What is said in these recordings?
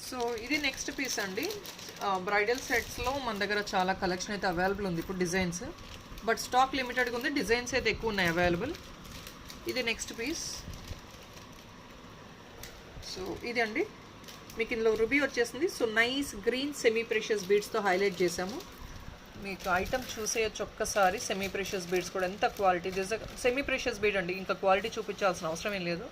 So ఇది next piece అండి. Bridal సెట్స్లో మన దగ్గర చాలా కలెక్షన్ అయితే అవైలబుల్ ఉంది ఇప్పుడు డిజైన్స్, బట్ స్టాక్ లిమిటెడ్గా ఉంది, డిజైన్స్ అయితే ఎక్కువ ఉన్నాయి అవైలబుల్. ఇది నెక్స్ట్ పీస్. సో ఇది అండి మీకు ఇందులో రుబీ వచ్చేసింది. So nice green semi precious బీడ్స్తో హైలైట్ చేసాము. మీకు ఐటమ్ చూసేయచ్చు ఒక్కసారి. సెమీ ప్రెషియస్ బీడ్స్ కూడా ఎంత quality. This semi precious bead అండి, ఇంకా క్వాలిటీ చూపించాల్సిన అవసరం ఏం లేదు.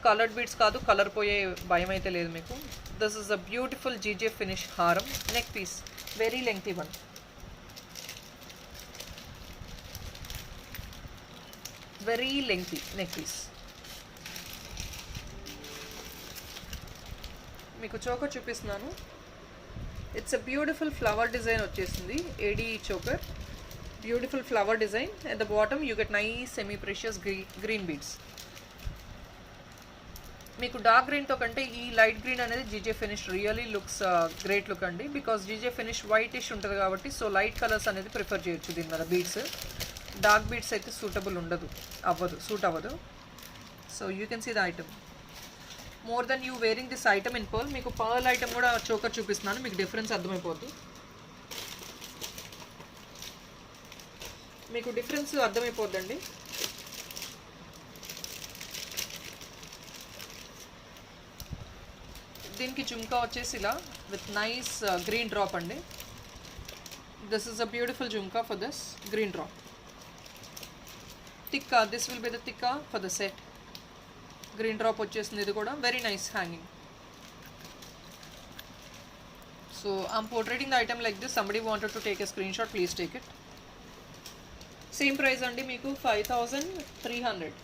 కలర్డ్ బీడ్స్ కాదు, కలర్ పోయే భయం అయితే లేదు మీకు. This is a beautiful G J finish హారం. Neck piece very lengthy one. Very lengthy neck piece. మీకు చోకర్ చూపిస్తున్నాను. It's a beautiful flower design వచ్చేసింది. A D choker, beautiful flower design. At the bottom you get nice semi precious green beads. మీకు dark గ్రీన్తో కంటే ఈ light green అనేది G J finish really looks great look అండి, because G J finish whitish ఉంటుంది కాబట్టి. So light colours అనేది prefer చేయొచ్చు దీని మీద బీడ్స్. డార్క్ బీడ్స్ అయితే సూట్ అవ్వదు. So you can see the item. More than you wearing this item in pearl. మీకు పర్ల్ ఐటమ్ కూడా చోకర్ చూపిస్తున్నాను, మీకు డిఫరెన్స్ అర్థమైపోద్ది. మీకు డిఫరెన్స్ అర్థమైపోద్దండి. దీనికి జుమ్కా వచ్చేసి ఇలా విత్ నైస్ గ్రీన్ డ్రాప్ అండి. This is a beautiful jhumka for this green drop. Tikka, this will be the tikka for the set. Green drop వచ్చేసింది, ఇది కూడా very nice hanging. So I'm portraying the item like this. Somebody wanted to take a screen shot, please take it. Same price అండి మీకు 5300.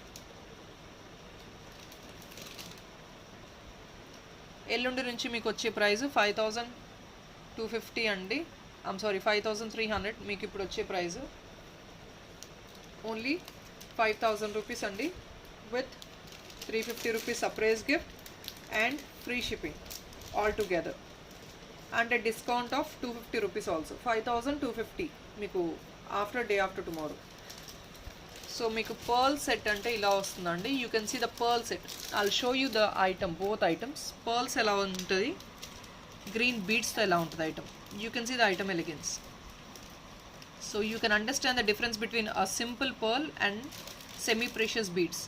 ఎల్లుండి నుంచి మీకు వచ్చే price 5250 అండి. I'm sorry 5300. మీకు ఇప్పుడు వచ్చే ప్రైస్ ఓన్లీ 5000 రూపీస్ అండి, with 350 rupees surprise gift and free shipping all together, and a discount of 250 rupees also. 5250 మీకు after day after tomorrow. So మీకు పర్ల్ సెట్ అంటే ఇలా వస్తుందండి. You can see the pearl set. I'll show you the item, both items. Pearls ఎలా ఉంటుంది, green బీడ్స్తో ఎలా ఉంటుంది item. You can see the item elegance. So you can understand the difference between a simple pearl and semi precious beads.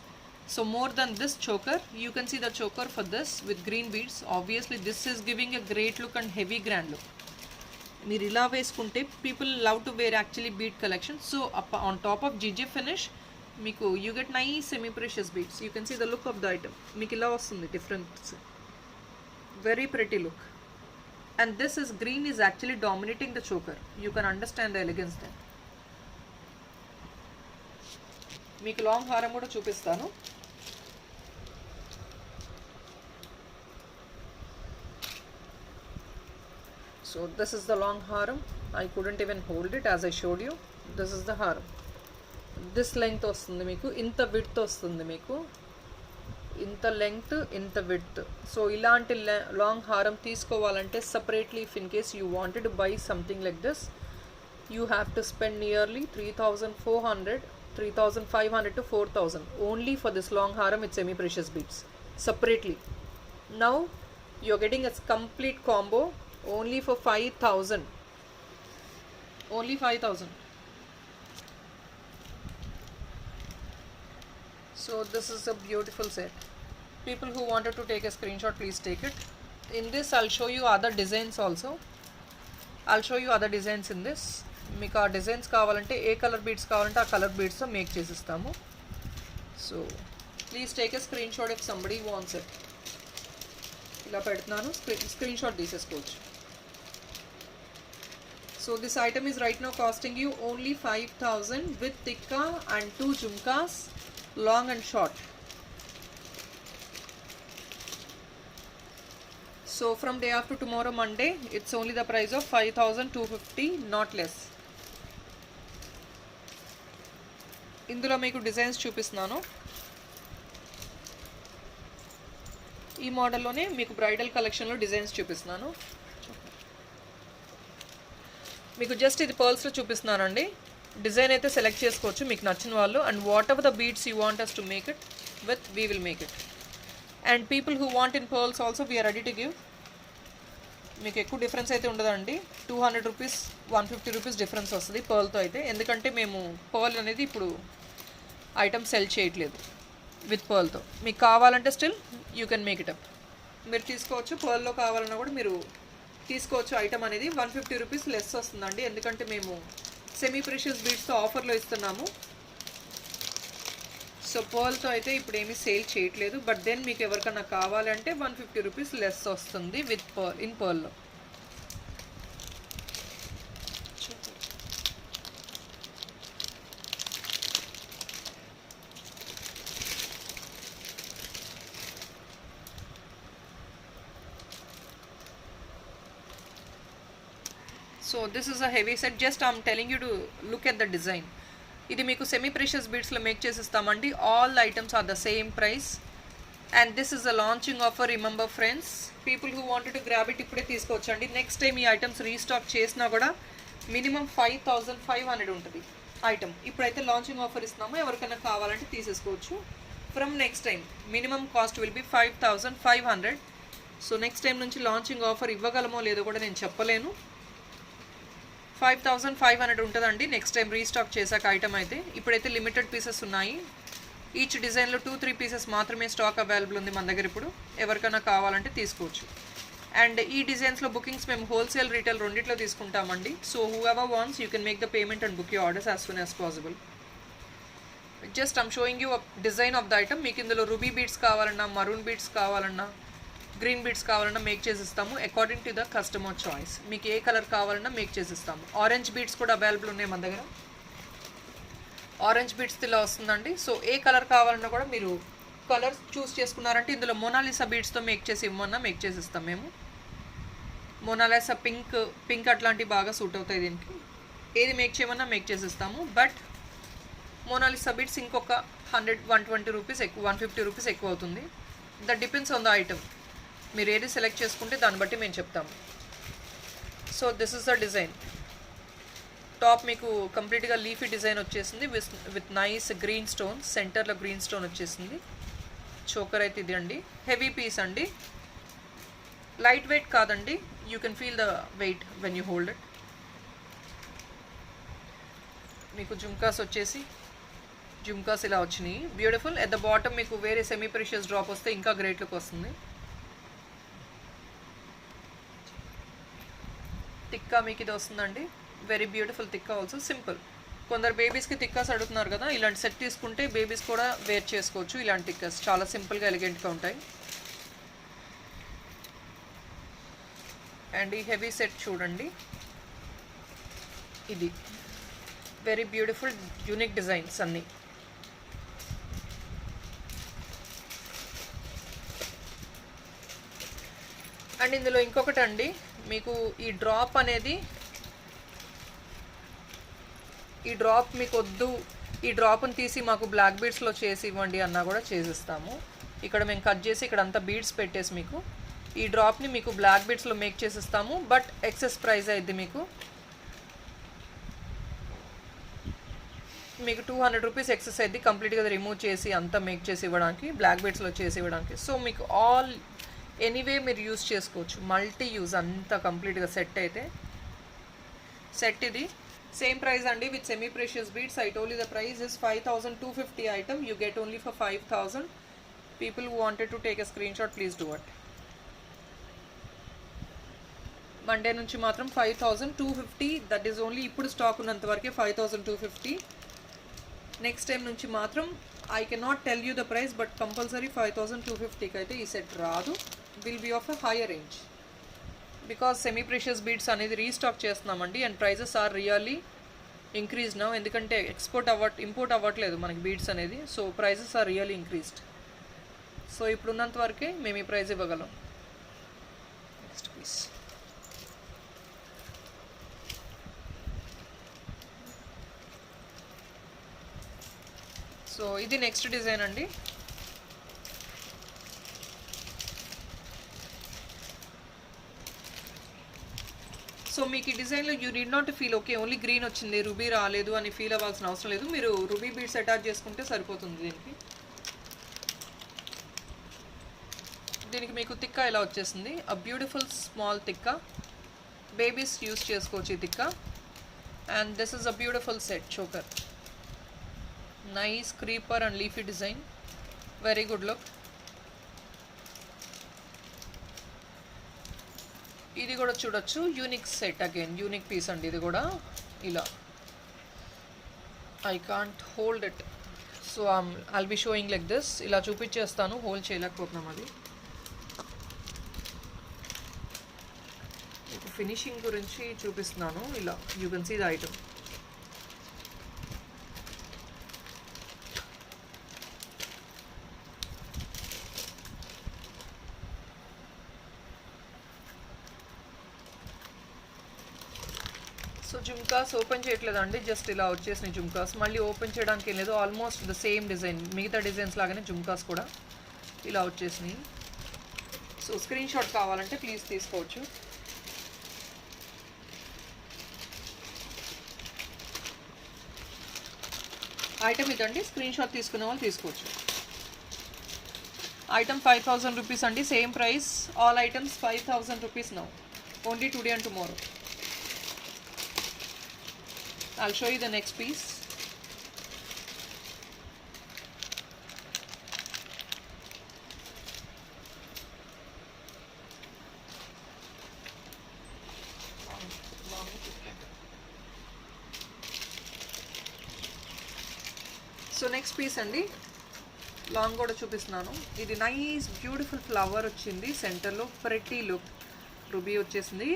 So more than this choker, you can see the choker for this with green beads. Obviously this is giving a great look and heavy grand look. మీరు ఇలా వేసుకుంటే people love to wear actually bead collection. So on top of G J finish మీకు you get nice semi precious beads. You can see the look of the item. మీకు ఇలా వస్తుంది difference. Very pretty look. And this is green is actually dominating the choker. You can understand the elegance then. మీకు long హారం కూడా చూపిస్తాను. So this is the long haram. I couldn't even hold it as I showed you. This is the haram. This length వస్తుంది మీకు, ఇంత width వస్తుంది మీకు, ఇంత లెంగ్త్ ఇంత విడ్త్. సో ఇలాంటి లాంగ్ హారం తీసుకోవాలంటే separately if in case you wanted to buy something like this, you have to spend nearly 3400, 3500 to 4000 only for this long haram with semi precious beads separately. Now you are getting a complete combo only for 5000. Only 5000. So this is a beautiful set. People who wanted to take a screenshot, please take it. In this I'll show you other designs also. I'll show you other designs in this. మీకు ఆ designs కావాలంటే, ఏ colour beads కావాలంటే ఆ colour బీడ్స్తో make చేసిస్తాము. So please take a screen shot if somebody wants it. ఇలా పెడుతున్నాను, screen shot తీసేసుకోవచ్చు. So this item is right now costing you only 5000 with tikka and 2 jhumkas, long and short. So from day after tomorrow Monday, it's only the price of 5250, not less. ఇందులో మీకు designs చూపిస్తున్నాను. ఈ మోడల్లోనే మీకు bridal కలెక్షన్లో designs చూపిస్తున్నాను. మీకు just ఇది పర్ల్స్లో చూపిస్తున్నానండి. డిజైన్ అయితే సెలెక్ట్ చేసుకోవచ్చు మీకు నచ్చిన వాళ్ళు. And whatever the beads you want us to make it with, we will make it. And people who want in pearls also, we are ready to give. మీకు ఎక్కువ difference అయితే ఉండదండి. 200 rupees 150 rupees difference వస్తుంది పర్ల్తో అయితే, ఎందుకంటే మేము pearl అనేది ఇప్పుడు ఐటమ్ సెల్ చేయట్లేదు విత్ పర్ల్తో. మీకు కావాలంటే still you can make it up, మీరు తీసుకోవచ్చు. పర్ల్లో కావాలన్నా కూడా మీరు తీసుకోవచ్చు. ఐటమ్ అనేది 150 రూపీస్ లెస్ వస్తుందండి, ఎందుకంటే మేము సెమీ ప్రెషియస్ బీడ్స్తో ఆఫర్లో ఇస్తున్నాము. సో పర్ల్తో అయితే ఇప్పుడు ఏమీ సేల్ చేయట్లేదు, బట్ దెన్ మీకు ఎవరికన్నా కావాలంటే 150 రూపీస్ లెస్ వస్తుంది విత్ పర్ల్, ఇన్ పర్ల్లో. So this is a heavy set, just I'm telling you to look at the design. ఇది మీకు సెమీ ప్రెషియస్ బీడ్స్లో మేక్ చేసిస్తామండి. All items are the same price and this is a launching offer. Remember friends, people who wanted to grab it ఇప్పుడే తీసుకోవచ్చండి. Next time ఈ items restock చేసినా కూడా minimum 5500 ఉంటుంది ఐటమ్. ఇప్పుడైతే లాంచింగ్ ఆఫర్ ఇస్తున్నాము, ఎవరికైనా కావాలంటే తీసేసుకోవచ్చు. From next time minimum cost will be 5500. So next time నుంచి లాంచింగ్ ఆఫర్ ఇవ్వగలమో లేదో కూడా నేను చెప్పలేను. 5500 ఉంటుందండి నెక్స్ట్ టైం రీస్టాక్ చేశాక ఐటమ్ అయితే. ఇప్పుడైతే లిమిటెడ్ పీసెస్ ఉన్నాయి. ఈచ్ డిజైన్లో 2-3 పీసెస్ మాత్రమే స్టాక్ అవైలబుల్ ఉంది మన దగ్గర ఇప్పుడు, ఎవరికైనా కావాలంటే తీసుకోవచ్చు. అండ్ ఈ డిజైన్స్లో బుకింగ్స్ మేము హోల్సేల్ రీటైల్ రెండిట్లో తీసుకుంటామండి. So whoever wants you can make the payment and book your orders as soon as possible. Just I'm showing you design of the item. మీకు ఇందులో రూబీ బీడ్స్ కావాలన్నా, maroon beads కావాలన్నా, green beads కావాలన్నా make చేసిస్తాము according to the customer choice. మీకు ఏ colour కావాలన్నా make చేసిస్తాము. ఆరెంజ్ బీడ్స్ కూడా అవైలబుల్ ఉన్నాయి మన దగ్గర. ఆరెంజ్ బీడ్స్ ఇలా వస్తుందండి. సో ఏ కలర్ కావాలన్నా కూడా మీరు కలర్స్ చూస్ చేసుకున్నారంటే ఇందులో మోనాలిసా బీడ్స్తో మేక్ చేసి ఇవ్వమన్నా మేక్ చేసిస్తాం మేము. మోనాలిసా పింక్ అట్లాంటివి బాగా సూట్ అవుతాయి దీనికి. ఏది మేక్ చేయమన్నా మేక్ చేసిస్తాము. బట్ మోనాలిసా బీడ్స్ ఇంకొక 100-120 రూపీస్ ఎక్కువ, 150 రూపీస్ ఎక్కువ అవుతుంది. That depends on the item. మీరు ఏది సెలెక్ట్ చేసుకుంటే దాన్ని బట్టి మేము చెప్తాము. So this is the design. Top మీకు కంప్లీట్గా లీఫీ డిజైన్ వచ్చేసింది విత్ నైస్ గ్రీన్ స్టోన్, సెంటర్లో గ్రీన్ స్టోన్ వచ్చేసింది. చోకర్ అయితే ఇది అండి, హెవీ పీస్ అండి, లైట్ వెయిట్ కాదండి. You can feel the weight when you hold it. మీకు జుమ్కాస్ వచ్చేసి జుమ్కాస్ ఇలా వచ్చినాయి, బ్యూటిఫుల్. ఎట్ ద బాటమ్ మీకు వేరే సెమీ ప్రెషియస్ డ్రాప్ వస్తే ఇంకా గ్రేట్ లుక్ వస్తుంది. తిక్కా మీకు ఇది వస్తుందండి, వెరీ బ్యూటిఫుల్ తిక్కా ఆల్సో, సింపుల్. కొందరు బేబీస్కి తిక్కాస్ అడుగుతున్నారు కదా, ఇలాంటి సెట్ తీసుకుంటే బేబీస్ కూడా వేర్ చేసుకోవచ్చు. ఇలాంటి తిక్కాస్ చాలా సింపుల్గా ఎలిగెంట్గా ఉంటాయి. అండ్ ఈ హెవీ సెట్ చూడండి, ఇది వెరీ బ్యూటిఫుల్ యూనిక్ డిజైన్స్ అన్నీ. అండ్ ఇందులో ఇంకొకటి అండి, మీకు ఈ డ్రాప్ అనేది, ఈ డ్రాప్ మీకు వద్దు, ఈ డ్రాప్ని తీసి మాకు బ్లాక్ బీడ్స్లో చేసి ఇవ్వండి అన్నా కూడా చేసిస్తాము. ఇక్కడ మేము కట్ చేసి ఇక్కడ అంతా బీడ్స్ పెట్టేసి మీకు ఈ డ్రాప్ని మీకు బ్లాక్ బీడ్స్లో మేక్ చేసిస్తాము. బట్ ఎక్సెస్ ప్రైస్ అయింది మీకు 200 రూపీస్ ఎక్సెస్ అయింది కంప్లీట్గా రిమూవ్ చేసి అంతా మేక్ చేసి ఇవ్వడానికి, బ్లాక్ బీడ్స్లో చేసి ఇవ్వడానికి. సో మీకు ఆల్ ఎనీవే మీరు యూజ్ చేసుకోవచ్చు, మల్టీ యూజ్ అంతా కంప్లీట్గా సెట్ అయితే. సెట్ ఇది సేమ్ ప్రైస్ అండి with semi precious beads. I told you the price is 5250 item, you get only for 5000. People who wanted to take a screen shot please do it. Monday నుంచి మాత్రం 5250, that is only ఇప్పుడు stock ఉన్నంత వరకే 5250. Next time నుంచి మాత్రం I cannot tell you the price, but compulsory 5250కి అయితే ఈ సెట్ రాదు. Will be of a higher range because semi precious beads అనేది రీస్టాక్ చేస్తున్నామండి. And prices are really increase now, ఎందుకంటే ఇంపోర్ట్ అవ్వట్లేదు మనకి బీడ్స్ అనేది. So prices are really increased. So ఇప్పుడున్నంత వరకే మేము ఈ ప్రైజ్ ఇవ్వగలం. Next piece. సో ఇది నెక్స్ట్ డిజైన్ అండి. సో మీకు ఈ డిజైన్లో you need not feel okay only green వచ్చింది రూబీ రాలేదు అని ఫీల్ అవ్వాల్సిన అవసరం లేదు. మీరు రూబీ బీడ్స్ అటాచ్ చేసుకుంటే సరిపోతుంది దీనికి. దీనికి మీకు తిక్క ఇలా వచ్చేసింది. A beautiful small tikka, babies use చేసుకోవచ్చు ఈ tikka. And this is a beautiful set choker, nice creeper and leafy design, very good look. ఇది కూడా చూడొచ్చు, unique set, again unique piece అండి ఇది కూడా. ఇలా I can't hold it, so I'll be showing like this. ఇలా చూపించేస్తాను, హోల్డ్ చేయలేకపోతున్నాం అది. ఫినిషింగ్ గురించి చూపిస్తున్నాను. ఇలా you can see the item. So jhumkas open చేయట్లేదండి, జస్ట్ ఇలా వచ్చేసినాయి జుమ్కాస్. మళ్ళీ ఓపెన్ చేయడానికి ఏం లేదు, ఆల్మోస్ట్ ద సేమ్ డిజైన్, మిగతా డిజైన్స్ లాగానే జుమ్కాస్ కూడా ఇలా వచ్చేసినాయి. సో స్క్రీన్ షాట్ కావాలంటే ప్లీజ్ తీసుకోవచ్చు. ఐటమ్ ఇదండి, స్క్రీన్ షాట్ తీసుకునే వాళ్ళు తీసుకోవచ్చు. ఐటమ్ 5000 రూపీస్ అండి, same price. All items 5000 rupees now, only today and tomorrow. I'll show you the next piece. So next piece అండి, లాంగ్ కూడా చూపిస్తున్నాను. ఇది నైస్ బ్యూటిఫుల్ ఫ్లవర్ వచ్చింది సెంటర్లో, ప్రెటీ లుక్, రూబీ వచ్చేసింది,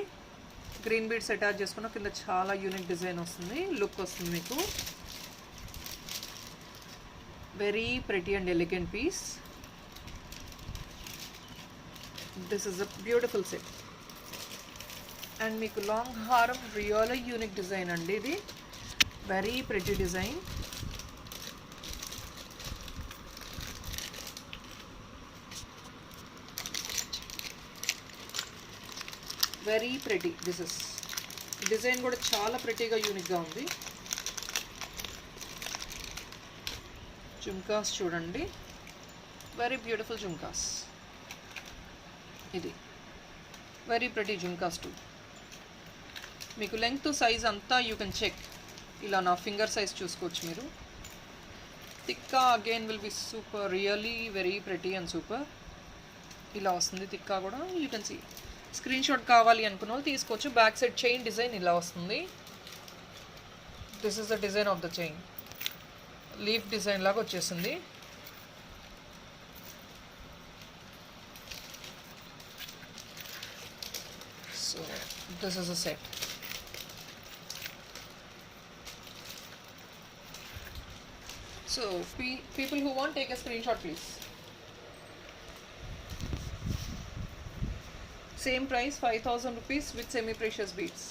గ్రీన్ బీడ్స్ అటాచ్ చేసుకున్న కింద చాలా యూనిక్ డిజైన్ వస్తుంది, లుక్ వస్తుంది మీకు. Very pretty and elegant piece. This is a beautiful set. And మీకు లాంగ్ హారం, రియల్ యూనిక్ డిజైన్ అండి ఇది, very pretty design. Very pretty, this is design కూడా చాలా ప్రెటీగా యూనిక్గా ఉంది. జుమ్కాస్ చూడండి, వెరీ బ్యూటిఫుల్ జుమ్కాస్. ఇది వెరీ ప్రెటీ జుమ్కాస్ టూ. మీకు లెంగ్త్ సైజ్ అంతా యూ కెన్ చెక్. ఇలా నా ఫింగర్ సైజ్ చూసుకోవచ్చు మీరు. Tikka again will be super, really very pretty and super. ఇలా వస్తుంది తిక్కా కూడా, you can see. Screenshot కావాలి అనుకున్న వాళ్ళు తీసుకోవచ్చు. బ్యాక్ సైడ్ చైన్ డిజైన్ ఇలా వస్తుంది. This is the design of the chain, leaf design లాగా వచ్చేసింది. So this is a set. So people who want, take a screenshot please. Same price, 5000 rupees with semi precious beads.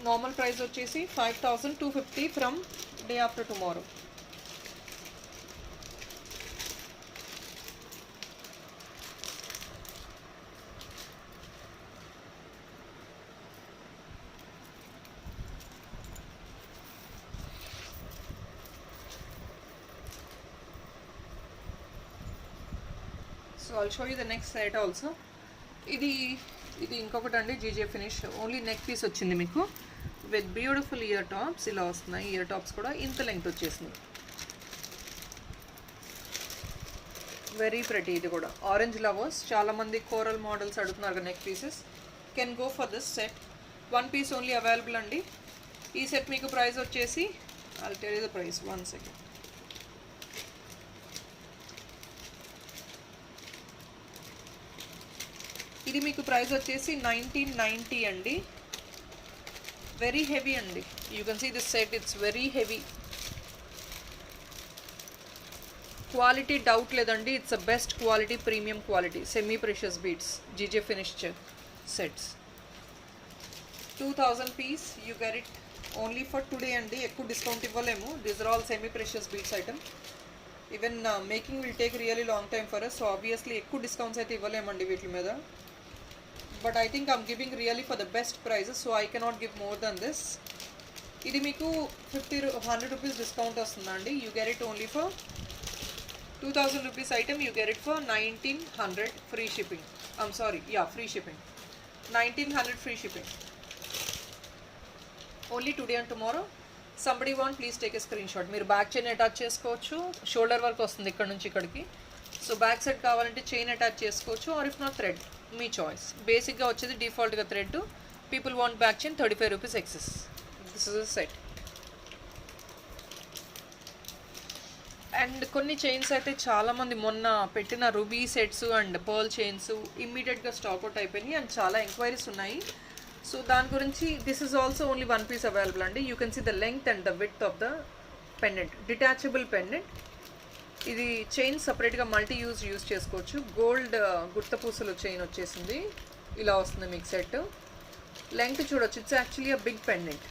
Normal price వచ్చేసి 5250 from day after tomorrow. So I'll show you the next set also. ఇది ఇంకొకటి అండి, GJ finish, only neck piece వచ్చింది మీకు with beautiful year tops. ఇలా వస్తున్నాయి year tops కూడా, ఇంత లెంగ్త్ వచ్చేసింది. Very pretty. ఇది కూడా ఆరెంజ్ లవర్స్, చాలామంది కోరల్ మోడల్స్ అడుగుతున్నారు neck pieces, can go for this set. 1 piece only available అండి. ఈ సెట్ మీకు ప్రైస్ వచ్చేసి, I'll tell you the price, 1 second. ఇది మీకు ప్రైస్ వచ్చేసి 1990 అండి. వెరీ హెవీ అండి, you can see this set, it's very heavy. Quality doubt లేదండి, it's a best quality, premium quality, semi precious beads, GJ finish sets. 2000 piece, you get it only for today అండి. ఎక్కువ discount ఇవ్వలేము. These are all semi precious beads item. Even making will take really long time for us, so obviously ఎక్కువ discounts అయితే ఇవ్వలేమండి వీటి మీద. But I think I'm giving really for the best prices, so I cannot give more than this. ఇది మీకు 100 rupees discount వస్తుందండి. You get it only for 2000 rupees item, you get it for 1900 free shipping. I'm sorry, yeah, free shipping. 1900 free shipping. Only today and tomorrow. Somebody want, please take a screenshot. మీరు back chain attach చేసుకోవచ్చు. Shoulder work వస్తుంది ఇక్కడ నుంచి ఇక్కడికి. So back side కావాలంటే chain attach చేసుకోవచ్చు, or if not thread, మీ choice. బేసిక్గా వచ్చేది డిఫాల్ట్గా thread. People want back chain, 35 rupees excess. This is a set. And కొన్ని చైన్స్ అయితే చాలామంది మొన్న పెట్టిన ruby sets and pearl chains ఇమ్మీడియట్గా స్టాక్ అవుట్ అయిపోయినాయి అండ్ చాలా ఎంక్వైరీస్ ఉన్నాయి. సో దాని గురించి this is also only 1 piece available అండి. You can see the length and the width of the pendant. Detachable pendant. ఇది చైన్ సపరేట్గా మల్టీ యూజ్ చేసుకోవచ్చు. గోల్డ్ గుర్తపూసలు చైన్ వచ్చేసింది, ఇలా వస్తుంది మీకు సెట్. లెంగ్త్ చూడొచ్చు, it's actually a big pendant.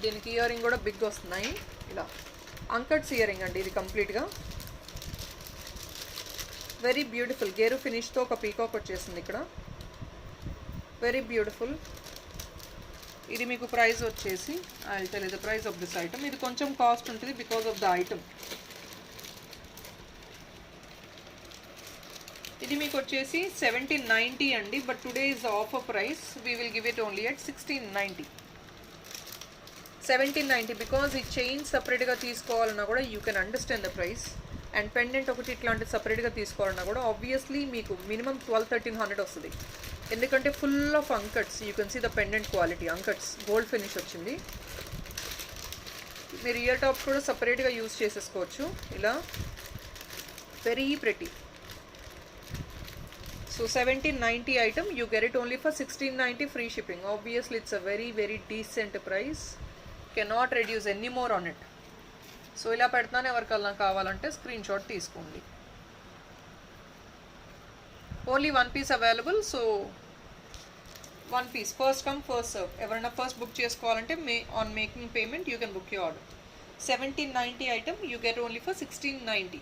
దీనికి ఇయర్ రింగ్ కూడా బిగ్ వస్తున్నాయి. ఇలా అంకట్స్ ఇయర్ రింగ్ అండి ఇది కంప్లీట్గా. వెరీ బ్యూటిఫుల్ గేరు ఫినిష్తో ఒక పీకాక్ వచ్చేసింది ఇక్కడ. Very beautiful. ఇది మీకు ప్రైస్ వచ్చేసి I will tell you the price of this item. ఇది కొంచెం కాస్ట్ ఉంటుంది బికాస్ ఆఫ్ ద ఐటమ్. ఇది మీకు వచ్చేసి 1790 అండి, but today is offer price. We will give it only at 1690. 1790 because ఈ చైన్ సపరేట్గా తీసుకోవాలన్నా కూడా you can understand the price. And pendant ఒకటి ఇట్లాంటిది సపరేట్గా తీసుకోవాలన్నా కూడా ఆబ్వియస్లీ మీకు మినిమం 1200-1300 వస్తుంది. ఎందుకంటే full of uncuts. You can see the pendant quality. Uncuts gold finish వచ్చింది. మీరు ఇయర్ టాప్స్ కూడా సపరేట్గా యూజ్ చేసేసుకోవచ్చు ఇలా. Very pretty. So 1790 item, you get it only for 1690 free shipping. Obviously it's a very very decent price. Cannot reduce any more on it. So ఇలా పెడతాను, ఎవరికల్లా కావాలంటే స్క్రీన్ షాట్ తీసుకోండి. Only 1 piece available. So 1 piece, first come first serve. ఎవరైనా first book చేసుకోవాలంటే on making payment you can book your order. 1790 item, you get only for 1690.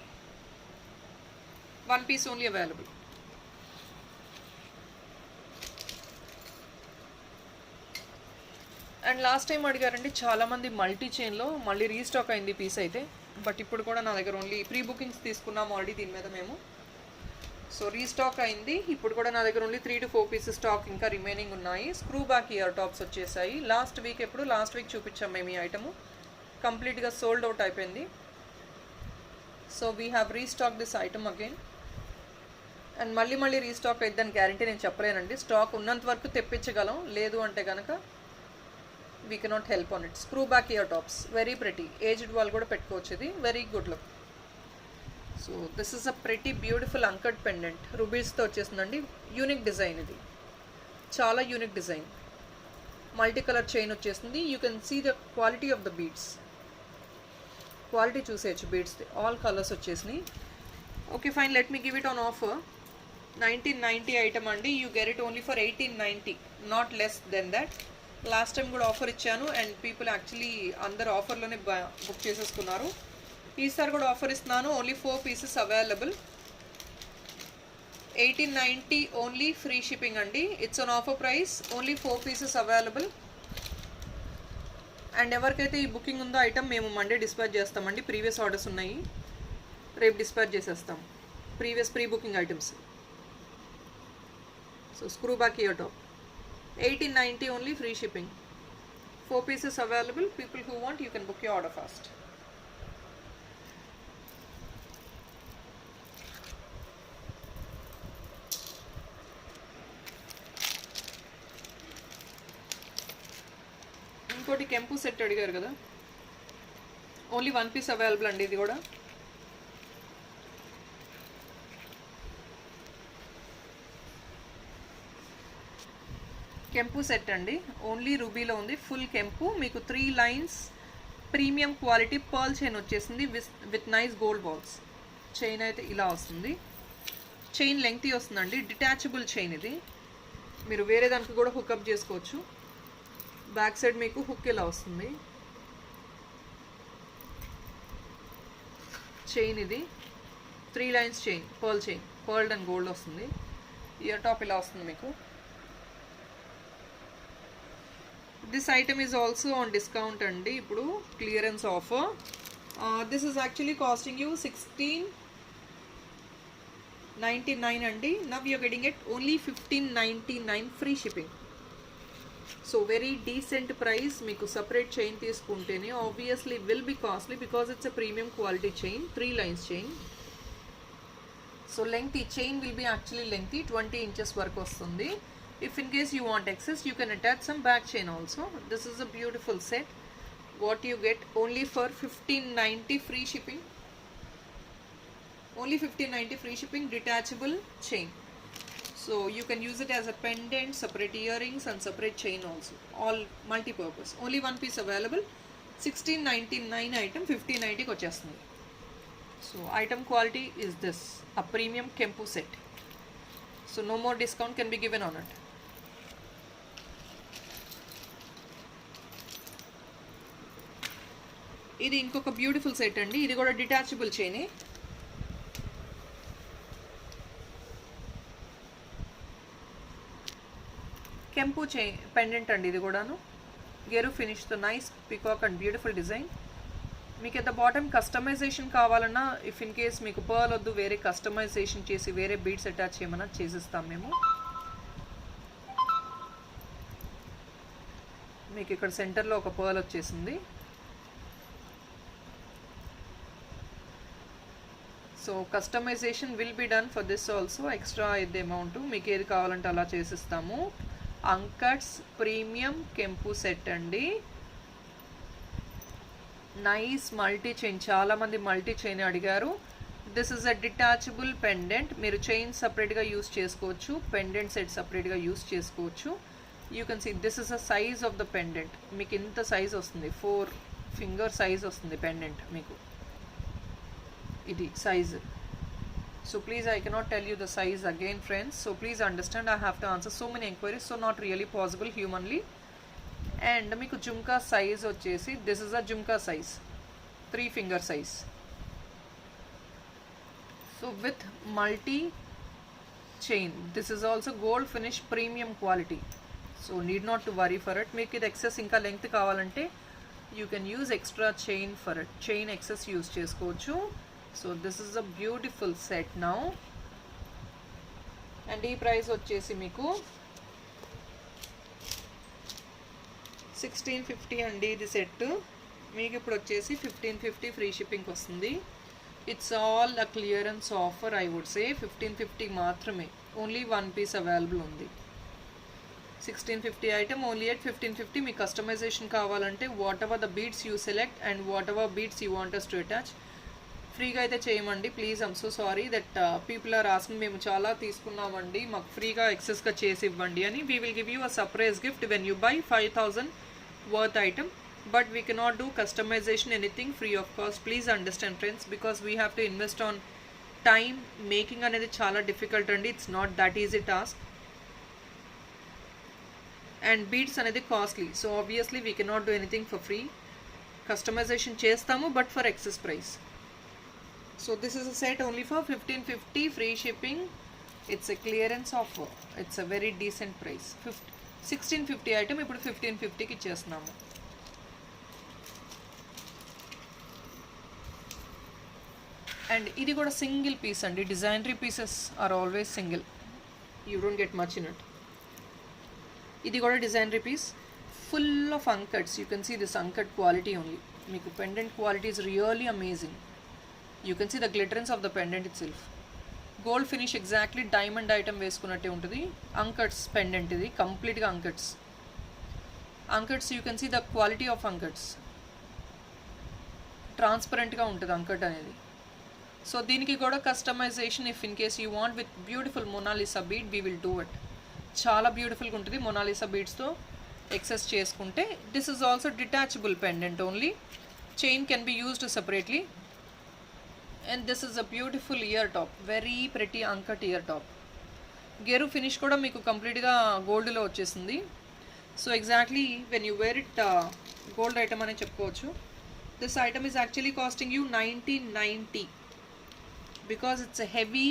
1 piece only available. And last time అడిగారండి చాలామంది multi చైన్లో, మళ్ళీ restock అయింది piece అయితే. But ఇప్పుడు కూడా నా దగ్గర ఓన్లీ ప్రీ బుకింగ్స్ తీసుకున్నాము ఆల్రెడీ దీని మీద మేము. సో రీస్టాక్ అయింది. ఇప్పుడు కూడా నా దగ్గర ఓన్లీ 3 to 4 పీసెస్ స్టాక్ ఇంకా రిమైనింగ్ ఉన్నాయి. స్క్రూ బ్యాక్ ఇయర్ టాప్స్ వచ్చేసాయి. లాస్ట్ వీక్ చూపించాం మేము ఈ ఐటము. కంప్లీట్గా సోల్డ్ అవుట్ అయిపోయింది. So we have restock this item again. And మళ్ళీ రీస్టాక్ అయిద్దని గ్యారంటీ నేను చెప్పలేనండి. స్టాక్ ఉన్నంత వరకు తెప్పించగలం, లేదు అంటే కనుక we cannot help on it. Screw back ear tops, very pretty. Aged వాళ్ళు కూడా పెట్టుకోవచ్చు. ఇది very good look. So this is a pretty beautiful uncut pendant. రూబీస్తో వచ్చేసిందండి. యూనిక్ డిజైన్ ఇది, చాలా unique design. Multi colour chain వచ్చేసింది. You can see the quality of the beads. Quality చూసేయచ్చు బీడ్స్. ఆల్ కలర్స్ వచ్చేసినాయి. Okay fine, let me give it on offer. 1990 item అండి. You get it only for 1890, not less than that. Last time కూడా offer ఇచ్చాను and people actually అందరు ఆఫర్లోనే book చేసేసుకున్నారు. ఈసారి కూడా ఆఫర్ ఇస్తున్నాను. Only 4 pieces available. 1890 only, free shipping అండి. It's on offer price. Only 4 pieces available. And ఎవరికైతే ఈ బుకింగ్ ఉందో ఐటమ్ మేము మండే డిస్పాచ్ చేస్తామండి. ప్రీవియస్ ఆర్డర్స్ ఉన్నాయి, రేపు డిస్పాచ్ చేసేస్తాం. Pre booking items. So screw back ear top 1890 only, free shipping. 4 pieces available. People who want, you can book your order fast. ఇంకోటి కెంపు సెట్ అడిగారు కదా, ఓన్లీ 1 పీస్ అవైలబుల్ అండి. ఇది కూడా కెంపు సెట్ అండి. ఓన్లీ రూబీలో ఉంది. ఫుల్ కెంపు. మీకు 3 lines premium quality pearl chain వచ్చేసింది with nice gold balls. Chain అయితే ఇలా వస్తుంది. చైన్ లెంగ్తీ వస్తుందండి. డిటాచబుల్ చైన్ ఇది. మీరు వేరే దానికి కూడా హుక్అప్ చేసుకోవచ్చు. బ్యాక్ సైడ్ మీకు హుక్ ఇలా వస్తుంది. చైన్ ఇది 3 lines chain, pearled and gold వస్తుంది. ఇయర్ టాప్ ఇలా వస్తుంది మీకు. This item is also on discount అండి. ఇప్పుడు clearance offer. This is actually costing you 1699 అండి. Now you're getting it only 1599 free shipping. So very decent price. మీకు separate chain తీసుకుంటేనే obviously will be costly because it's a premium quality chain, 3 lines chain. So length, ఈ chain will be actually lengthy 20 inches వరకు వస్తుంది. If in case you want excess, you can attach some back chain also. This is a beautiful set. What you get only for 1590 free shipping. Only 1590 free shipping, detachable chain. So you can use it as a pendant, separate earrings and separate chain also. All multi-purpose. Only one piece available. 1699 item 1590 ki vachestundi. So item quality is this, a premium Kempu set. So no more discount can be given on it. ఇది ఇంకొక beautiful set అండి. ఇది కూడా detachable చైనే. కెంపు chain pendant అండి. ఇది కూడాను గెరు ఫినిష్తో nice peacock and beautiful design. మీకు ఎట్ ద బాటమ్ కస్టమైజేషన్ కావాలన్నా, ఇఫ్ ఇన్ కేస్ మీకు పర్ల్ వద్దు, వేరే కస్టమైజేషన్ చేసి వేరే బీడ్స్ అటాచ్ చేయమన్నా చేసిస్తాం మేము. మీకు ఇక్కడ సెంటర్లో ఒక పర్ల్ వచ్చేసింది. So customization will be done for this also. Extra అయితే అమౌంట్ మీకు ఏది కావాలంటే అలా చేసిస్తాము. అంకట్స్ ప్రీమియం కెంపు సెట్ అండి. Nice multi chain. చాలామంది మల్టీ చైన్ అడిగారు. This is a detachable pendant. మీరు చైన్ సపరేట్గా యూస్ చేసుకోవచ్చు, పెండెంట్ సెట్ సపరేట్గా యూస్ చేసుకోవచ్చు. You can see this is a size of the pendant. మీకు ఇంత సైజ్ వస్తుంది, 4 finger సైజ్ వస్తుంది పెండెంట్ మీకు. ఇది size. So please I cannot tell you the size again friends. So please understand, I have to answer so many enquiries, so not really possible humanly. And మీకు jhumka size వచ్చేసి this is a jhumka size, 3 finger size. So with multi chain. This is also gold finish premium quality. So need not to worry for it. మీకు ఇది excess ఇంకా length కావాలంటే you can use extra chain for it. Chain excess use చేసుకోవచ్చు. So this is a beautiful set now. And ఈ price వచ్చేసి మీకు 1650 అండి. ఇది సెట్ మీకు ఇప్పుడు వచ్చేసి 1550 ఫ్రీ షిప్పింగ్ వస్తుంది. It's all a clearance offer I would say. 1550 మాత్రమే. ఓన్లీ 1 piece అవైలబుల్ ఉంది. 1650 ఐటమ్ ఓన్లీ ఎట్ 1550. మీ కస్టమైజేషన్ కావాలంటే whatever the beads you select and whatever beads you want us to attach, ఫ్రీగా అయితే చేయమండి please. I'm so sorry that people are asking. మేము చాలా తీసుకున్నామండి, మాకు ఫ్రీగా ఎక్సెస్గా చేసి ఇవ్వండి అని. We will give you a surprise gift when you buy 5000 worth item. But we cannot do customisation anything free of cost. Please understand friends, because we have to invest on time. Making అనేది చాలా difficult అండి. It's not that easy task. And beads అనేది costly. So obviously we cannot do anything for free. Customisation చేస్తాము but for excess price. So this is a set only for 1550 free shipping. It's a clearance offer. It's a very decent price. 1650 item ఇప్పుడు 1550 కి ఇచ్చేస్తున్నాము. And ఇది కూడా single piece అండి. Designer pieces are always single. You don't get much in it. ఇది కూడా designer piece full of uncuts. You can see this uncut quality only. మీకు pendant quality is really amazing. You can see the glitterance of the pendant itself. Gold finish exactly diamond item వేసుకున్నట్టే ఉంటుంది. Uncuts pendant ఇది కంప్లీట్గా uncuts. Uncuts you can see the quality of uncuts. ట్రాన్స్పరెంట్గా ఉంటుంది uncut అనేది. So దీనికి కూడా customisation if in case you want with beautiful Mona Lisa bead we will do it. చాలా బ్యూటిఫుల్గా ఉంటుంది మొనాలిసా బీడ్స్తో ఎక్సెస్ చేసుకుంటే. This is also detachable pendant only. Chain can be used separately. And this is a beautiful ear top, very pretty uncut ear top. Gheru finish కూడా మీకు కంప్లీట్గా గోల్డ్లో వచ్చేసింది. So exactly when you wear it gold item అనే చెప్పుకోవచ్చు. This item is actually costing you 1990 because it's a heavy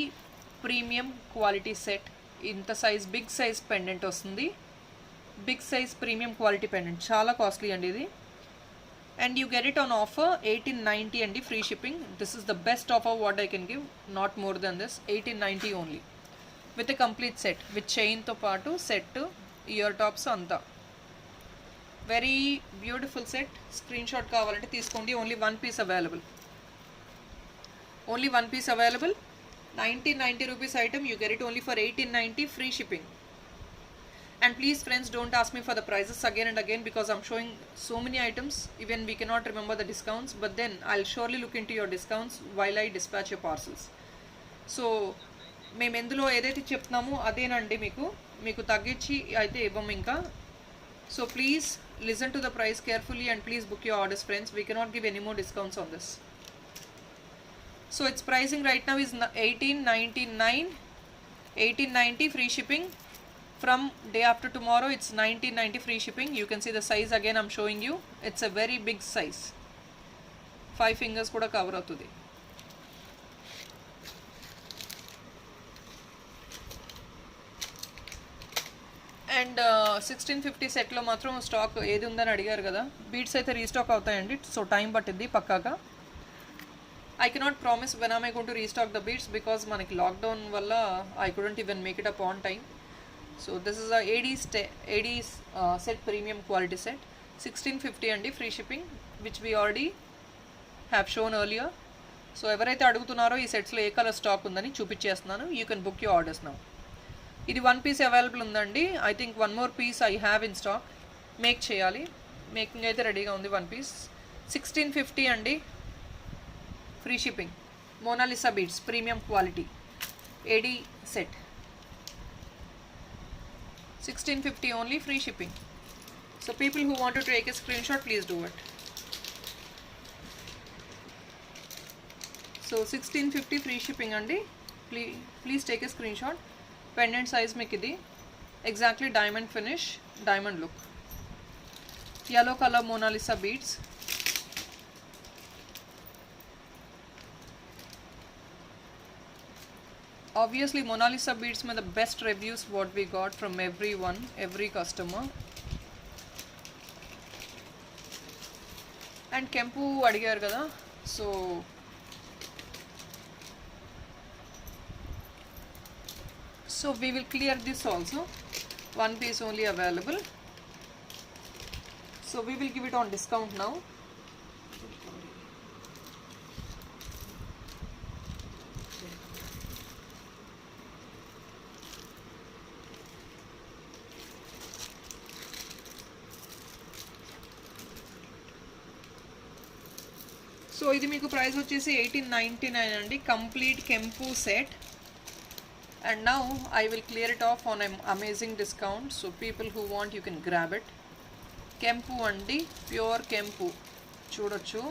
premium quality set. ఇంత size big size pendant వస్తుంది. Big size premium quality pendant, చాలా కాస్ట్లీ అండి ఇది. And you get it on offer 1890 అండి, free shipping. This is the best offer what I can give, not more than this. 1890 only with a complete set, with చైన్తో పాటు set, ear tops అంతా. Very beautiful set. Screenshot కావాలంటే తీసుకోండి. Only one piece available, only one piece available. 1990 rupees item, you get it only for 1890, free shipping. And please friends, don't ask me for the prices again and again, because I'm showing so many items, even we cannot remember the discounts, but then I'll surely look into your discounts while I dispatch your parcels. So మేము ఎందులో ఏదైతే చెప్తున్నామో అదేనండి, మీకు తగ్గించి అయితే ఇవ్వము ఇంకా. So please listen to the price carefully and please book your orders friends. We cannot give any more discounts on this. So its pricing right now is 1899, 1890 free shipping. From day after tomorrow it's 1990 free shipping. You can see the size again I'm showing you. It's a very big size. 5 fingers kuda cover avutudi. And 1650 సెట్లో మాత్రం stock ఏది ఉందని అడిగారు కదా. Beats అయితే restock అవుతాయండి, so time పట్టిద్ది పక్కాగా. I cannot promise when am I going to restock the beads, because manaki lockdown valla I couldn't even make it up on time. So this is a AD's set, premium quality set, 1650 andi, free shipping, which we already have shown earlier. So ఎవరైతే అడుగుతున్నారో ఈ సెట్స్లో ఏ colour stock ఉందని చూపించేస్తున్నాను. You can book your orders now. ఇది one piece available ఉందండి. I think one more piece I have in stock. Make చేయాలి, making అయితే రెడీగా ఉంది. వన్ పీస్ 1650 అండి, free shipping. Mona Lisa beads, premium quality, AD set, 1650 only, free shipping. So people who want to take a screenshot, please do it. So 1650 free shipping andi. Please take a screenshot. Pendant size meek idi exactly diamond finish, diamond look, yellow color Mona Lisa beads. Obviously Mona Lisa beads mein the best reviews what we got from everyone, every customer. And Kempu adigaru kada, so we will clear this also. One piece only available, so we will give it on discount now. So ఇది మీకు price వచ్చేసి 1899 అండి, complete కెంపు set. And now I will clear it off on amazing discount. So people who want you can grab it. కెంపు అండి, pure కెంపు చూడొచ్చు.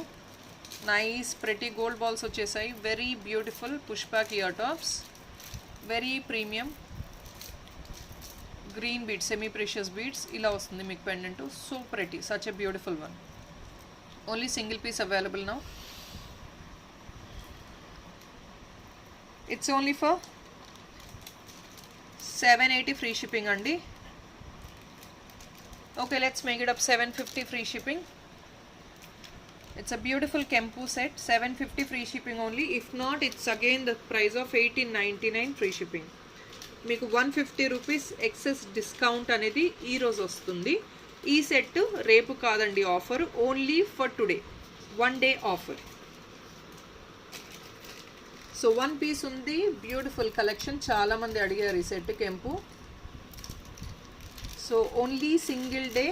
Nice pretty gold balls వచ్చేసాయి. Very beautiful push back ear tops, very premium green beads, semi precious beads. ఇలా వస్తుంది మీకు pendant. So pretty, such a beautiful one. Only single piece available now. It's only for 780 free shipping andi. Okay, let's make it up 750 free shipping. It's a beautiful Kempu set, 750 free shipping only. If not, it's again the price of 1899 free shipping. మీకు 150 rupees excess discount అనేది ఈ రోజు వస్తుంది. ఈ set రేపు కాదండి offer, only for today, 1 day offer. So one piece ఉంది, beautiful collection. చాలామంది అడిగారు ఈ set kempu. So only single day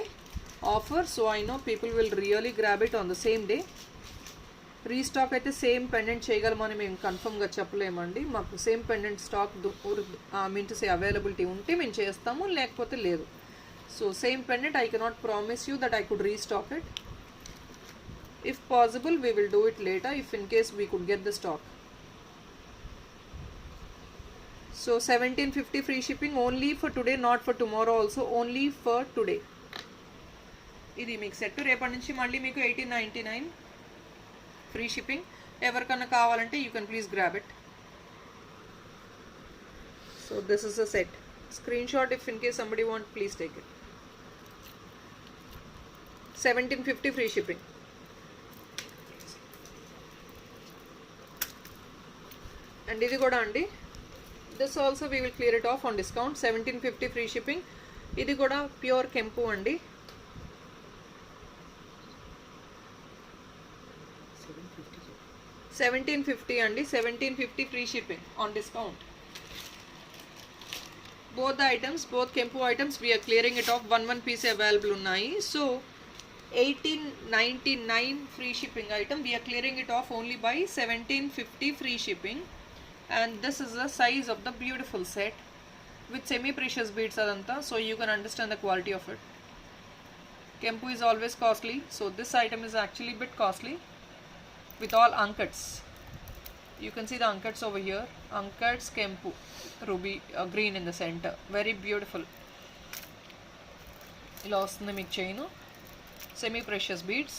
offer. So I know people will really grab it on the same day. Restock అయితే same pendant చేయగలమని మేము కన్ఫర్మ్గా చెప్పలేమండి. మాకు same pendant stock mean to say availability ఉంటే మేము చేస్తాము, లేకపోతే లేదు. So same pendant, I cannot promise you that I could restock it. If possible, we will do it later if in case we could get the stock. So 1750 free shipping only for today, not for tomorrow also, only for today. ఇది మీకు set. రేపటి నుంచి మళ్ళీ మీకు 1899 free shipping. ఎవరికన్నా కావాలంటే you can please grab it. So this is a set. Screenshot if in case somebody want, please take it. 1750 free shipping. And ఇది కూడా అండి, this also we will clear it off on discount. 1750 free shipping. ఇది కూడా pure కెంపు అండి. 1750 అండి, 1750 free shipping on discount. Both the items, both Kempu items, we are clearing it off. One piece available unnai. So 1899 free shipping item, we are clearing it off only by 1750 free shipping. And this is the size of the beautiful set with semi precious beads adanta, so you can understand the quality of it. Kempu is always costly, so this item is actually a bit costly. With all ankats, you can see the ankats over here. Ankats Kempu ruby green in the center, very beautiful. Ila vastundi meeku chain, semi precious beads.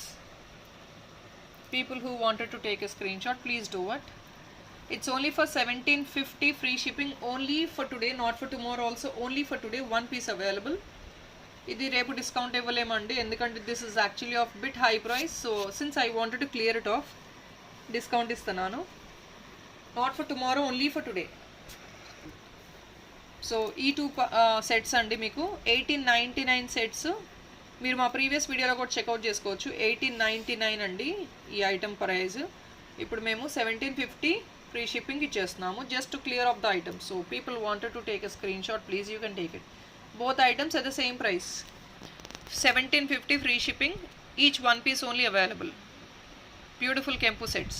People who wanted to take a screenshot, please do it. It's only for 1750 free shipping, only for today, not for tomorrow also, only for today. One piece available. ఇది రేపు discount ఇవ్వలేమండి, ఎందుకంటే this is actually of bit high price. So since I wanted to clear it off, discount ఇస్తున్నాను. Not for tomorrow, only for today. So ఈ two sets అండి మీకు 1899 sets. మీరు మా ప్రీవియస్ వీడియోలో కూడా చెక్అవుట్ చేసుకోవచ్చు. 1899 అండి ఈ ఐటమ్ ప్రైస్. ఇప్పుడు మేము 1750 ఫ్రీ షిప్పింగ్ ఇచ్చేస్తున్నాము, just to clear off the item. So people wanted to take a screen shot, please you can take it. Both items at the same price. 1750 free shipping, each one piece only available. Beautiful Kempu sets.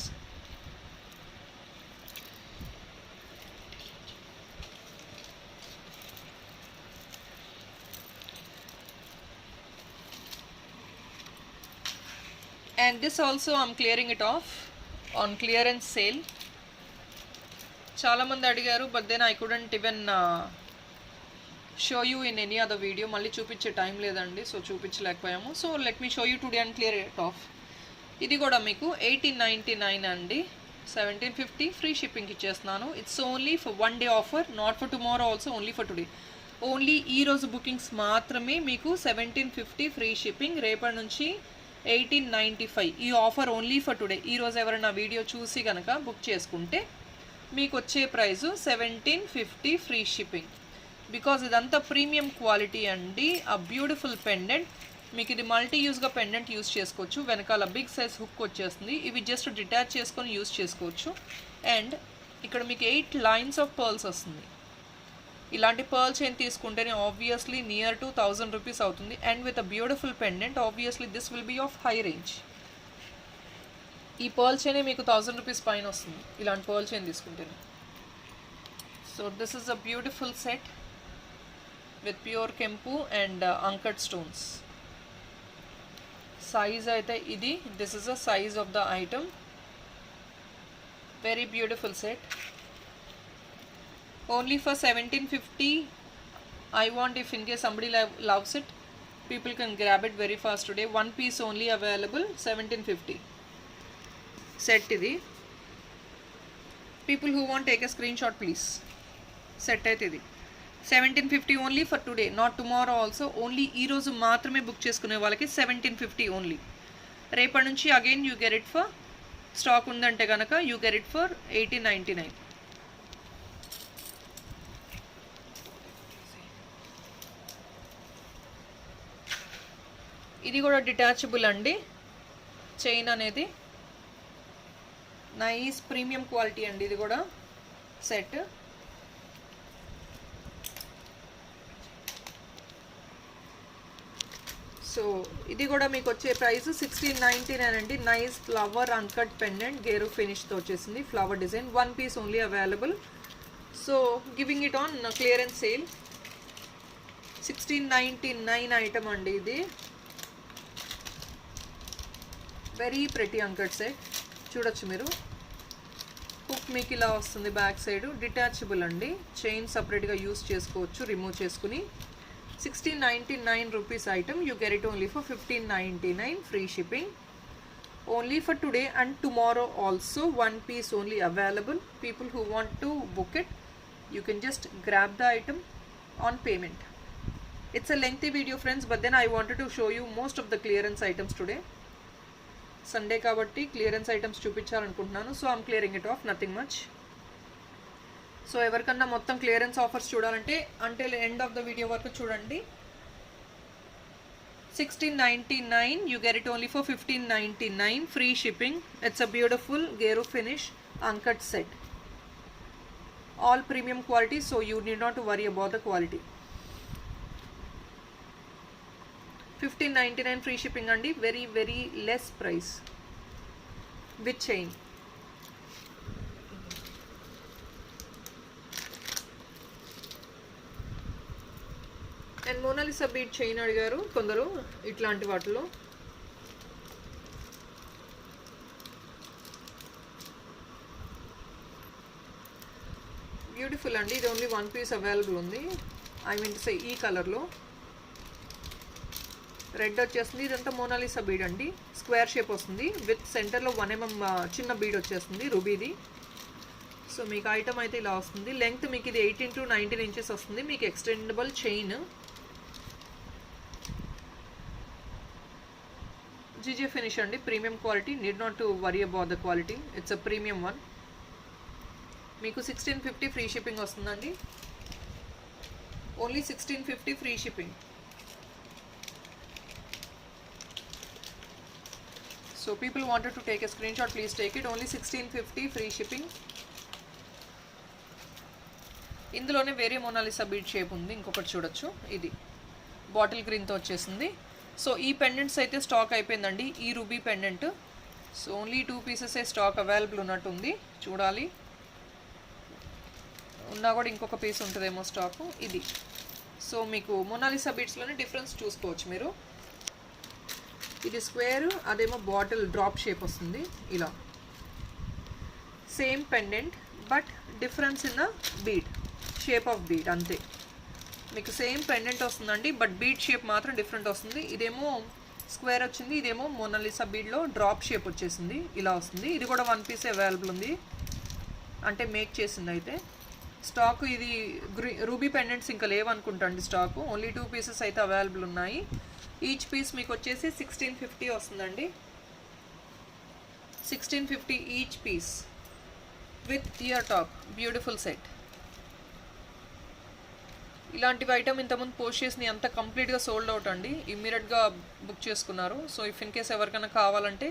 And this also I'm clearing it off on clearance sale. Chala mandi adigaru, but then I couldn't even show you in any other video. మళ్ళీ చూపించే time లేదండి, so చూపించలేకపోయాము. So let me show you today and clear it off. ఇది కూడా మీకు 1899 అండి, 1750 free shipping ఇచ్చేస్తున్నాను. It's only for one day offer, not for tomorrow also, only for today. Only ఈరోజు బుకింగ్స్ మాత్రమే మీకు 1750 ఫ్రీ షిప్పింగ్. రేపటి నుంచి 1895. ఈ ఆఫర్ ఓన్లీ ఫర్ టుడే. ఈరోజు ఎవరైనా వీడియో చూసి కనుక బుక్ చేసుకుంటే మీకు వచ్చే ప్రైజు 1750 ఫ్రీ షిప్పింగ్. బికాజ్ ఇదంతా ప్రీమియం క్వాలిటీ అండి. ఆ బ్యూటిఫుల్ పెండెంట్ మీకు, ఇది మల్టీ యూజ్గా పెండెంట్ యూజ్ చేసుకోవచ్చు. వెనకాల బిగ్ సైజ్ హుక్ వచ్చేస్తుంది. ఇవి జస్ట్ డిటాచ్ చేసుకొని యూజ్ చేసుకోవచ్చు. అండ్ ఇక్కడ మీకు 8 లైన్స్ ఆఫ్ పర్ల్స్ వస్తుంది. ఇలాంటి పర్ల్ చైన్ తీసుకుంటేనే ఆబ్వియస్లీ నియర్ టు 1000 రూపీస్ అవుతుంది. And with a beautiful pendant, obviously this will be of high range. ఈ పర్ల్ చైనే మీకు 1000 రూపీస్ పైన వస్తుంది ఇలాంటి పర్ల్ చైన్ తీసుకుంటేనే. So this is a beautiful set with pure Kempu and uncut stones. Size aithe idi, this is the size of the item. Very beautiful set. Only for 1750. I want, if in case somebody loves it, people can grab it very fast today. One piece only available, 1750 set idi. People who want, take a screenshot please. Set aithe idi 1750 only for today, not tomorrow also. Only ఈరోజు మాత్రమే book చేసుకునే వాళ్ళకి 1750 only. రేపటి నుంచి again you get it for, stock ఉందంటే కనుక you get it for 1899. ఇది కూడా డిటాచబుల్ అండి చైన్ అనేది. నైస్ ప్రీమియం క్వాలిటీ అండి ఇది కూడా సెట్. సో ఇది కూడా మీకు వచ్చే ప్రైస్ 1699 అండి. నైస్ ఫ్లవర్ అన్కట్ పెండెంట్, గేరు ఫినిష్తో వచ్చేసింది, flower design. One piece only available. So giving it on clearance sale. 1699 item అండి ఇది. వెరీ ప్రెటీ అన్కట్ సెట్, చూడొచ్చు మీరు. హుక్ మీకు ఇలా వస్తుంది బ్యాక్ సైడ్, డిటాచబుల్ అండి. చైన్ సపరేట్గా యూస్ చేసుకోవచ్చు రిమూవ్ చేసుకుని. 1699 rupees item, you get it only for 1599 free shipping. Only for today and tomorrow also, one piece only available. People who want to book it, you can just grab the item on payment. It's a lengthy video friends, but then I wanted to show you most of the clearance items today. Sunday kabatti clearance items చూపించాలనుకుంటున్నాను. So I'm clearing it off, nothing much. So ఎవరికన్నా మొత్తం clearance offers చూడాలంటే until end of the video వరకు చూడండి. 1699, you get it only for 1599, free shipping. It's a beautiful Gero finish uncut set. All premium quality, so you need not to worry about the quality. 1599 free shipping andi, very less price with chain. And Mona Lisa bead chain అడిగారు కొందరు ఇట్లాంటి వాటిలో. Beautiful అండి, ఇది only 1 piece available ఉంది. I mean say ఈ కలర్లో red వచ్చేస్తుంది. ఇదంతా మోనాలిసా బీడ్ అండి, స్క్వేర్ షేప్ వస్తుంది విత్ సెంటర్లో 1 mm చిన్న బీడ్ వచ్చేస్తుంది రూబీది. సో మీకు ఐటమ్ అయితే ఇలా వస్తుంది. లెంగ్త్ మీకు ఇది 18 to 19 inches వస్తుంది. మీకు ఎక్స్టెండబుల్ చైన్, జీజే ఫినిష్ అండి, premium quality. Need not to worry about the quality, it's a premium one. మీకు 1650 ఫ్రీ షిప్పింగ్ వస్తుందండి, only 1650 free shipping. So people wanted to take a screen shot, please take it. Only 1650 free shipping. ఇందులోనే వేరే Mona Lisa bead shape ఉంది, ఇంకొకటి చూడొచ్చు. ఇది bottle గ్రీన్తో వచ్చేసింది. So ఈ పెండెంట్స్ అయితే స్టాక్ అయిపోయిందండి, ఈ ruby pendant. So only 2 pieces stock available ఉన్నట్టుంది, చూడాలి. ఉన్నా కూడా ఇంకొక పీస్ ఉంటుందేమో స్టాకు. ఇది సో మీకు మోనాలిసా బీడ్స్లోనే డిఫరెన్స్ చూసుకోవచ్చు మీరు. ఇది స్క్వేర్, అదేమో బాటిల్ డ్రాప్ షేప్ వస్తుంది ఇలా. Same pendant but difference in the bead, shape of bead అంతే. మీకు సేమ్ పెండెంట్ వస్తుందండి, బట్ బీడ్ షేప్ మాత్రం డిఫరెంట్ వస్తుంది. ఇదేమో స్క్వేర్ వచ్చింది, ఇదేమో మోనాలిసా బీడ్లో డ్రాప్ షేప్ వచ్చేసింది, ఇలా వస్తుంది. ఇది కూడా 1 piece అవైలబుల్ ఉంది, అంటే మేక్ చేసింది అయితే. స్టాక్ ఇది రూబీ పెండెంట్స్ ఇంకా లేవనుకుంటా అండి స్టాకు, ఓన్లీ 2 pieces అయితే అవైలబుల్ ఉన్నాయి. ఈచ్ పీస్ మీకు వచ్చేసి 1650 వస్తుందండి. 1650 each piece with ear top, beautiful set. ఇలాంటివి ఐటమ్ ఇంతకుముందు పోస్ట్ చేసి అంతా కంప్లీట్గా సోల్డ్ అవుట్ అండి, ఇమ్మీడియట్గా బుక్ చేసుకున్నారు. సో ఇఫ్ ఇన్ కేస్ ఎవరికైనా కావాలంటే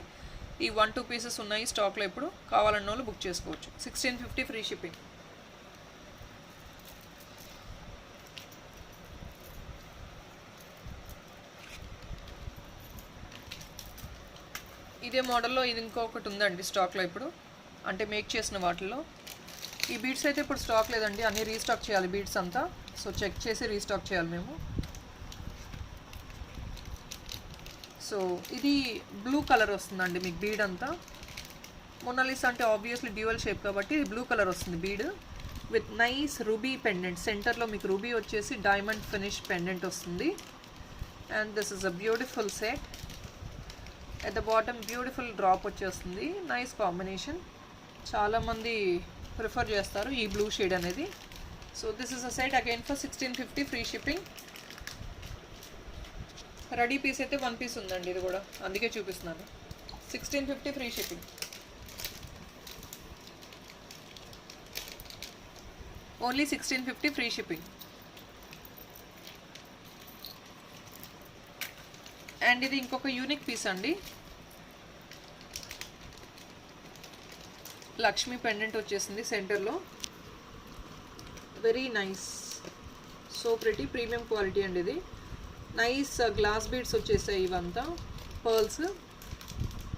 ఈ 1-2 pieces ఉన్నాయి స్టాక్లో, ఇప్పుడు కావాలన్న వాళ్ళు బుక్ చేసుకోవచ్చు. 1650 ఫ్రీ షిప్పింగ్. ఇదే మోడల్లో ఇది ఇంకొకటి ఉందండి స్టాక్లో ఇప్పుడు, అంటే మేక్ చేసిన వాటిల్లో. ఈ బీడ్స్ అయితే ఇప్పుడు స్టాక్ లేదండి, అన్నీ రీస్టాక్ చేయాలి బీడ్స్ అంతా. సో చెక్ చేసి రీస్టాక్ చేయాలి మేము. సో ఇది బ్లూ కలర్ వస్తుందండి మీకు బీడ్ అంతా. మోనాలిసా అంటే ఆబ్వియస్లీ డ్యూయల్ షేప్ కాబట్టి ఇది బ్లూ కలర్ వస్తుంది bead with nice ruby pendant. సెంటర్లో మీకు రూబీ వచ్చేసి డైమండ్ ఫినిష్ పెండెంట్ వస్తుంది. And this is a beautiful set. At the bottom beautiful drop వచ్చేస్తుంది, నైస్ కాంబినేషన్. చాలామంది ప్రిఫర్ చేస్తారు ఈ బ్లూ షేడ్ అనేది. So this is a set again for 1650 free shipping. Ready piece అయితే 1 piece ఉందండి, ఇది కూడా అందుకే చూపిస్తున్నాను. 1650 free shipping, only 1650 free shipping. And ఇది ఇంకొక యూనిక్ పీస్ అండి, లక్ష్మీ పెండెంట్ వచ్చేసింది సెంటర్లో, very nice, so pretty, premium quality అండి ఇది. నైస్ గ్లాస్ బీడ్స్ వచ్చేసాయి ఇవంతా, పర్ల్స్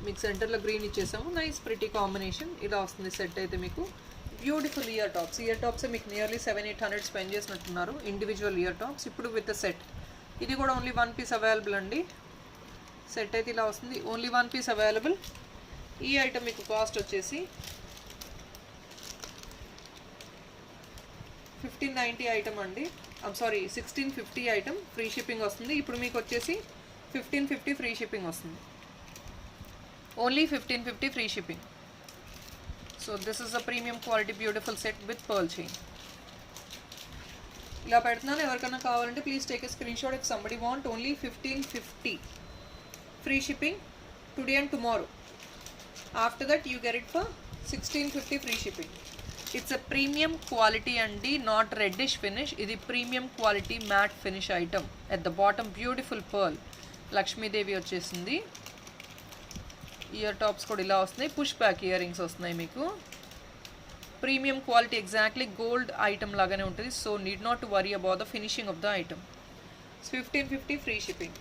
మీకు సెంటర్లో గ్రీన్ ఇచ్చేసాము. నైస్ ప్రిటీ కాంబినేషన్, ఇలా వస్తుంది సెట్ అయితే మీకు. Beautiful ear tops, ear tops మీకు నియర్లీ 700-800 స్పెండ్ చేసినట్టున్నారు ఇండివిజువల్ ఇయర్ టాప్స్. ఇప్పుడు విత్ సెట్, ఇది కూడా ఓన్లీ 1 piece అవైలబుల్ అండి. సెట్ అయితే ఇలా వస్తుంది, ఓన్లీ 1 piece అవైలబుల్. ఈ ఐటమ్ మీకు కాస్ట్ వచ్చేసి 1590 ఐటమ్ అండి, సారీ 1650 ఐటమ్, ఫ్రీ షిప్పింగ్ వస్తుంది. ఇప్పుడు మీకు వచ్చేసి 1550 ఫ్రీ షిప్పింగ్ వస్తుంది, only 1550 free shipping. So this is a premium quality beautiful set with pearl chain. ఇలా పెడుతున్నాను. ఎవరికైనా కావాలంటే please take a screen shot if somebody want. Only 1550 free shipping today and tomorrow. After that you get it for 1650 free shipping. It's a premium quality అండి, not reddish finish. ఇది premium quality matte finish item. At the bottom beautiful pearl Lakshmidevi వచ్చేసింది. Year tops కూడా ఇలా వస్తున్నాయి. Push back ear rings వస్తున్నాయి మీకు. Premium quality, exactly gold item లాగానే ఉంటుంది. So need not to worry about the finishing of the item. 1550 free shipping.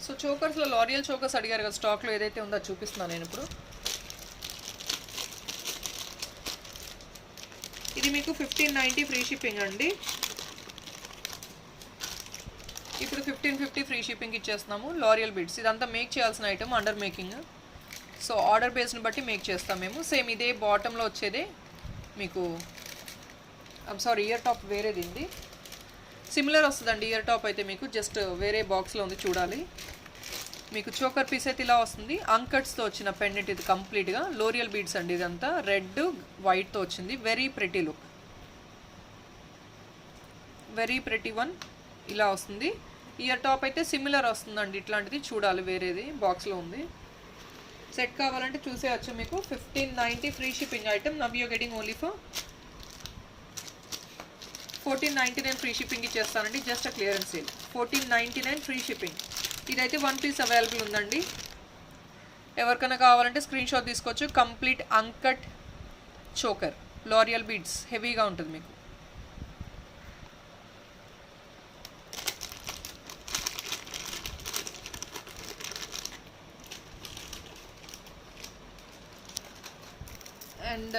So చోకర్స్లో లారియల్ చోకర్స్ అడిగారు కదా, స్టాక్లో ఏదైతే ఉందో చూపిస్తున్నాను నేను ఇప్పుడు. ఇది మీకు 1590 ఫ్రీ షిప్పింగ్ అండి. ఇప్పుడు 1550 ఫ్రీ షిప్పింగ్ ఇచ్చేస్తున్నాము. లారియల్ బీడ్స్ ఇదంతా మేక్ చేయాల్సిన item, under making. So order బేస్ని బట్టి మేక్ చేస్తాం మేము. సేమ్ ఇదే బాటంలో వచ్చేదే మీకు. సారీ, ఇయర్ టాప్ వేరేది ఉంది, సిమిలర్ వస్తుందండి. ఇయర్ టాప్ అయితే మీకు జస్ట్ వేరే బాక్స్లో ఉంది, చూడాలి. మీకు చోకర్ పీస్ అయితే ఇలా వస్తుంది. అంకట్స్తో వచ్చిన పెండెంట్ ఇది కంప్లీట్గా. లోరియల్ బీడ్స్ అండి ఇదంతా. రెడ్ వైట్తో వచ్చింది. Very pretty look, very pretty one. ఇలా వస్తుంది. ఇయర్ టాప్ అయితే సిమిలర్ వస్తుందండి, ఇట్లాంటిది చూడాలి, వేరేది బాక్స్లో ఉంది. సెట్ కావాలంటే చూసేయచ్చు మీకు. 1590 free shipping item. Now you getting only for 1499 free shipping ఇచ్చేస్తానండి. Just a clearance sale. 1499 free shipping. ఇదైతే 1 పీస్ అవైలబుల్ ఉందండి. ఎవరికైనా కావాలంటే స్క్రీన్ షాట్ తీసుకోవచ్చు. కంప్లీట్ అంకట్ చోకర్, లారియల్ బీడ్స్, హెవీగా ఉంటుంది మీకు. అండ్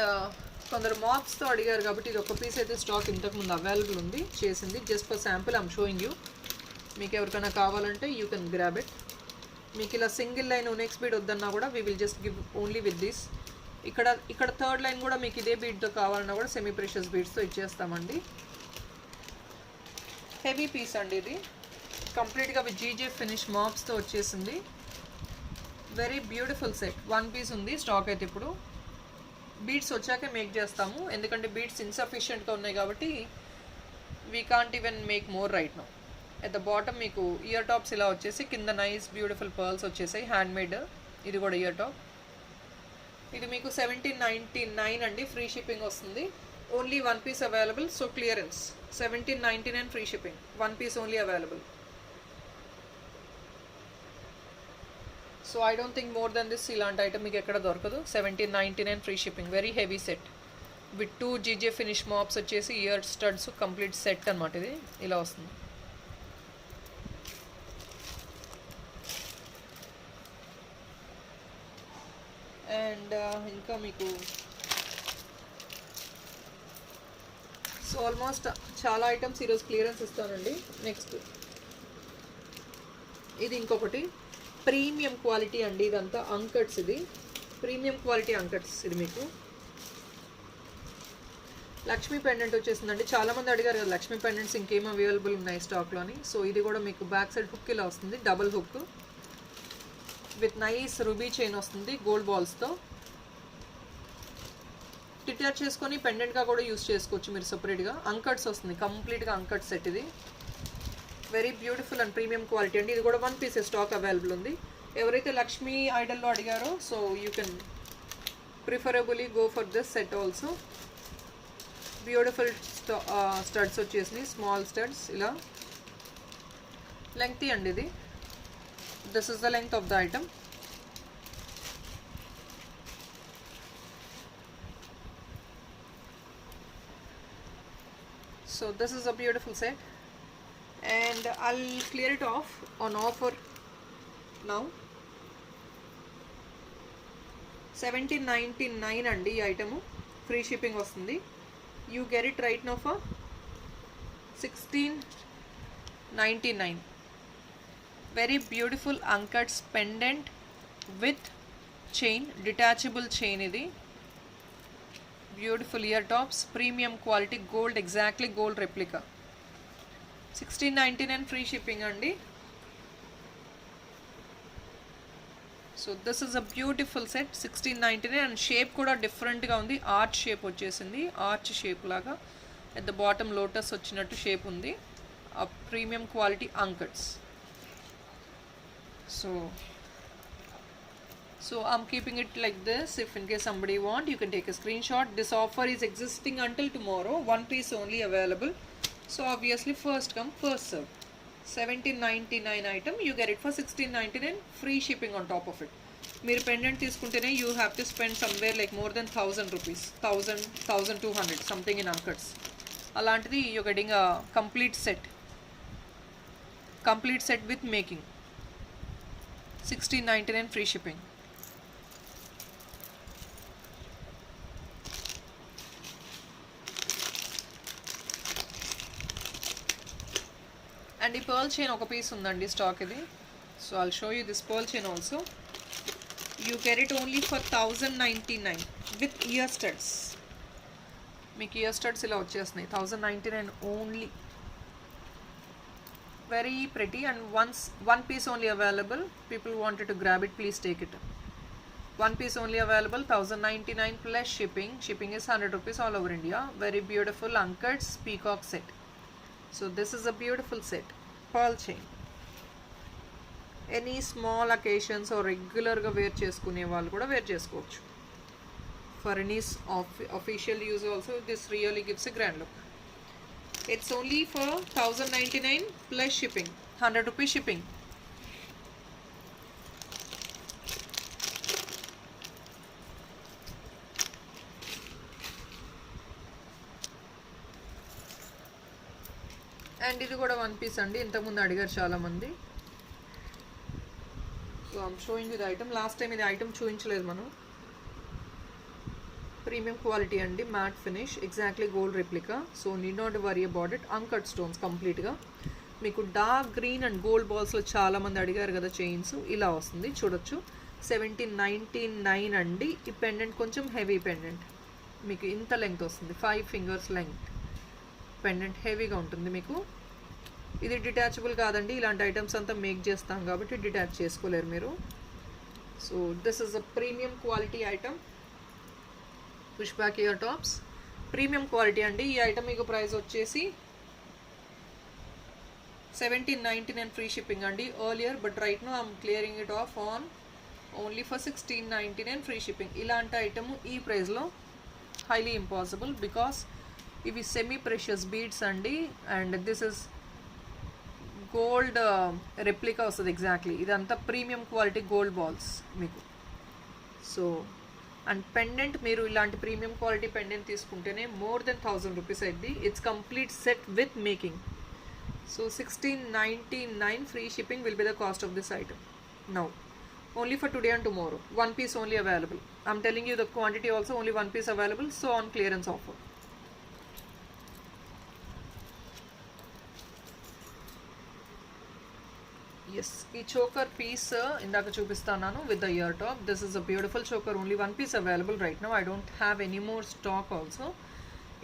కొందరు మాప్స్తో అడిగారు కాబట్టి ఇది ఒక పీస్ అయితే స్టాక్ ఇంతకుముందు అవైలబుల్ ఉంది, చేసింది. Just for sample I'm showing you. మీకు ఎవరికైనా కావాలంటే యూ కెన్ గ్రాబ్ ఇట్. మీకు ఇలా సింగిల్ లైన్ నెక్స్ట్ బీడ్ వద్దన్నా కూడా we will just give only with this. ఇక్కడ థర్డ్ లైన్ కూడా మీకు ఇదే బీడ్తో కావాలన్నా కూడా సెమీ ప్రెషియస్ బీడ్స్తో ఇచ్చేస్తామండి. హెవీ పీస్ అండి ఇది. కంప్లీట్గా విత్ జీజే ఫినిష్ మాప్స్తో వచ్చేసింది. Very beautiful set. 1 పీస్ ఉంది స్టాక్ అయితే. ఇప్పుడు బీడ్స్ వచ్చాకే మేక్ చేస్తాము, ఎందుకంటే బీడ్స్ ఇన్సఫిషియెంట్గా ఉన్నాయి కాబట్టి we can't even make more right now. At the bottom మీకు ఇయర్ టాప్స్ ఇలా వచ్చేసి, కింద నైస్ బ్యూటిఫుల్ పర్ల్స్ వచ్చేసాయి, హ్యాండ్ మేడ్. ఇది కూడా ఇయర్ టాప్. ఇది మీకు 1799 అండి, ఫ్రీ షిప్పింగ్ వస్తుంది. Only 1 piece available. So clearance. 1799 free shipping, 1 piece only available. So I don't think more than this ఇలాంటి ఐటమ్ మీకు ఎక్కడ దొరకదు. 1799 free shipping. Very heavy set with 2 GJ finish maps వచ్చేసి, year studs, complete set అనమాట. ఇది ఇలా వస్తుంది. And ఇంకా మీకు సో ఆల్మోస్ట్ చాలా ఐటమ్స్ ఈరోజు క్లియరెన్స్ ఇస్తానండి. నెక్స్ట్ ఇది ఇంకొకటి ప్రీమియం క్వాలిటీ అండి. ఇదంతా అంకట్స్. ఇది ప్రీమియం క్వాలిటీ అంకట్స్. ఇది మీకు లక్ష్మీ పెండెంట్ వచ్చేసిందండి. చాలామంది అడిగారు కదా లక్ష్మీ పెండెంట్స్ ఇంకేం అవైలబుల్ ఉన్నాయి స్టాక్లోని. సో ఇది కూడా మీకు బ్యాక్ సైడ్ హుక్ ఇలా వస్తుంది, double hook with nice ruby chain వస్తుంది గోల్డ్ బాల్స్తో. టిటర్ చేసుకొని పెండెంట్గా కూడా యూస్ చేసుకోవచ్చు మీరు సపరేట్గా. అంకట్స్ వస్తుంది, కంప్లీట్గా అంకట్ సెట్. ఇది very beautiful and premium quality అండి. ఇది కూడా 1 పీస్ స్టాక్ అవైలబుల్ ఉంది. ఎవరైతే లక్ష్మీ ఐడల్లో అడిగారో so you can preferably go for this set also. Beautiful studs వచ్చేసినాయి, స్మాల్ స్టడ్స్ ఇలా. లెంగ్తీ అండి ఇది. This is the length of the item. So this is a beautiful set and I'll clear it off on offer now. 1799 అండి ఈ item. Free shipping వస్తుంది. You get it right now for 1699. Very beautiful Ankats pendant with chain, detachable chain ఇది. Beautiful ear tops, premium quality gold, exactly gold replica. 1699 free shipping అండి. So this is a beautiful set 1699 and shape కూడా డిఫరెంట్గా ఉంది. Arch shape వచ్చేసింది, arch shape లాగా at the bottom lotus వచ్చినట్టు shape ఉంది. ఆ premium quality అంకట్స్. So I'm keeping it like this. If in case somebody want, you can take a screenshot. This offer is existing until tomorrow. One piece only available. So obviously first come first serve. 1799 item, you get it for 1699, free shipping on top of it. మీరు pendant తీసుకుంటేనే you have to spend somewhere like more than 1000 rupees, 1200 something in uncuts. అలాంటిది you getting a complete set with making, 1699 free shipping. And ఈ pearl chain ఒక పీస్ ఉందండి stock ఇది. So I'll show you this pearl chain also. You get it only for 1099 with ear studs. మీకు ear studs ఇలా వచ్చేస్తున్నాయి 1099 only. Very pretty and one piece only available. People wanted to grab it, please take it. One piece only available, 1099 plus shipping. Shipping is 100 rupees all over India. Very beautiful uncats peacock set. So this is a beautiful set, pearl chain. Any small occasions or regular ga wear cheskune vallu kuda wear chesukochu. For any official use also, this really gives a grand look. It's only for 1099 plus shipping, 100 rupees shipping. And ఇది కూడా one piece అండి. ఇంతకుముందు అడిగారు చాలామంది. So I'm showing ఇది item. Last time ఇది item చూపించలేదు మనం. ప్రీమియం క్వాలిటీ అండి, matte finish, exactly gold replica. So need not worry about it. Uncut stones కంప్లీట్గా మీకు డార్క్ గ్రీన్ అండ్ గోల్డ్ బాల్స్లో చాలామంది అడిగారు కదా చైన్స్. ఇలా వస్తుంది చూడొచ్చు. 1799 అండి. ఈ పెండెంట్ కొంచెం హెవీ పెండెంట్, మీకు ఇంత లెంగ్త్ వస్తుంది, 5 fingers లెంగ్త్ పెండెంట్. హెవీగా ఉంటుంది మీకు. ఇది డిటాచబుల్ కాదండి, ఇలాంటి ఐటమ్స్ అంతా మేక్ చేస్తాం కాబట్టి డిటాచ్ చేసుకోలేరు మీరు. So this is a premium quality item. Push back ear tops, premium quality అండి. ఈ ఐటమ్ మీకు ప్రైస్ వచ్చేసి 1799 ఫ్రీ షిప్పింగ్ అండి earlier, but right now I'm clearing it off on only for 1699 free shipping. ఇలాంటి item ఈ ప్రైస్లో highly impossible, because ఇవి semi precious beads అండి. And this is gold replica వస్తుంది ఎగ్జాక్ట్లీ. ఇదంతా ప్రీమియం క్వాలిటీ గోల్డ్ బాల్స్ మీకు. So and pendant మీరు ఇలాంటి ప్రీమియం క్వాలిటీ పెండెంట్ తీసుకుంటేనే మోర్ దెన్ 1000 రూపీస్ అయింది. It's complete set with making. So 1699 free shipping will be the cost of this item. Now only for today and tomorrow, one piece only available. I'm telling you the quantity also, only one piece available, so on clearance offer. Yes, ఈ choker piece ఇందాక చూపిస్తాను with the ear top. This is a beautiful choker, only one piece available right now. I don't have any more stock also.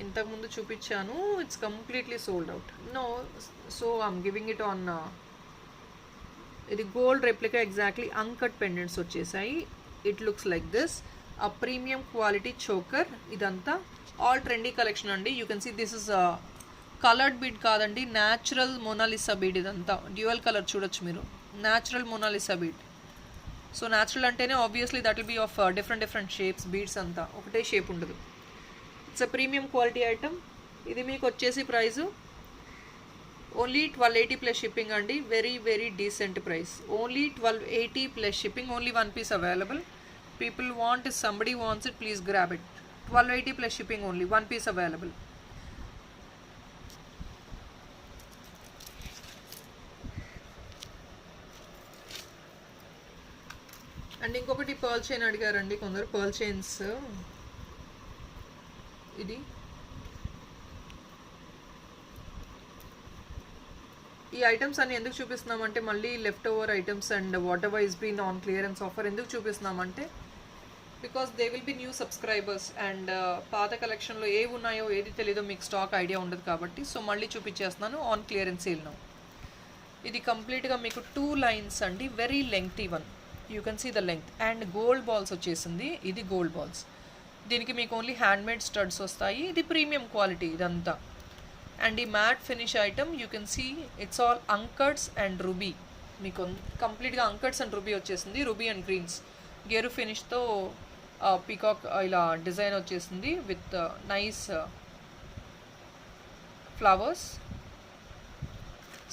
ఇంతకుముందు చూపించాను, it's completely sold out. No, so I'm giving it on. ఇది gold replica exactly uncut pendants వచ్చేసాయి. It looks like this. A premium quality choker. ఇదంతా all trendy collection అండి. You can see this is coloured bead కాదండి, natural Monalisa bead. ఇదంతా dual colour చూడొచ్చు మీరు, natural Monalisa bead. So natural అంటేనే obviously that will be of different shapes. Beads అంతా ఒకటే shape ఉండదు. It's a premium quality item. ఇది మీకు వచ్చేసి ప్రైస్ ఓన్లీ 1280 ప్లస్ షిప్పింగ్ అండి. Very very decent price. Only 1280 plus shipping. Only one piece available. People want, if somebody wants it, please grab it. 1280 plus shipping, only one piece available. And ఇంకొకటి pearl chain అడిగారండి కొందరు. Pearl chains ఇది. ఈ items అన్ని ఎందుకు చూపిస్తున్నామంటే మళ్ళీ left over items and whatever is been on clearance offer ఎందుకు చూపిస్తున్నామంటే because they will be new subscribers and పాత కలెక్షన్లో ఏవి ఉన్నాయో ఏది తెలీదో మీకు స్టాక్ ఐడియా ఉండదు కాబట్టి. సో మళ్ళీ చూపించేస్తున్నాను ఆన్ క్లియరెన్స్ సేల్ నౌ. ఇది కంప్లీట్గా మీకు 2 lines అండి, very lengthy one. You can see the length. And gold balls వచ్చేసింది, ఇది గోల్డ్ బాల్స్. దీనికి మీకు ఓన్లీ హ్యాండ్మేడ్ స్టడ్స్ వస్తాయి. ఇది ప్రీమియం క్వాలిటీ ఇదంతా. అండ్ ఈ matte finish item you can see it's all uncuts and ruby. మీకు కంప్లీట్గా అంకర్డ్స్ అండ్ రూబీ వచ్చేసింది, రూబీ అండ్ గ్రీన్స్ గేరు ఫినిష్తో పీకాక్ ఇలా డిజైన్ వచ్చేసింది with nice flowers.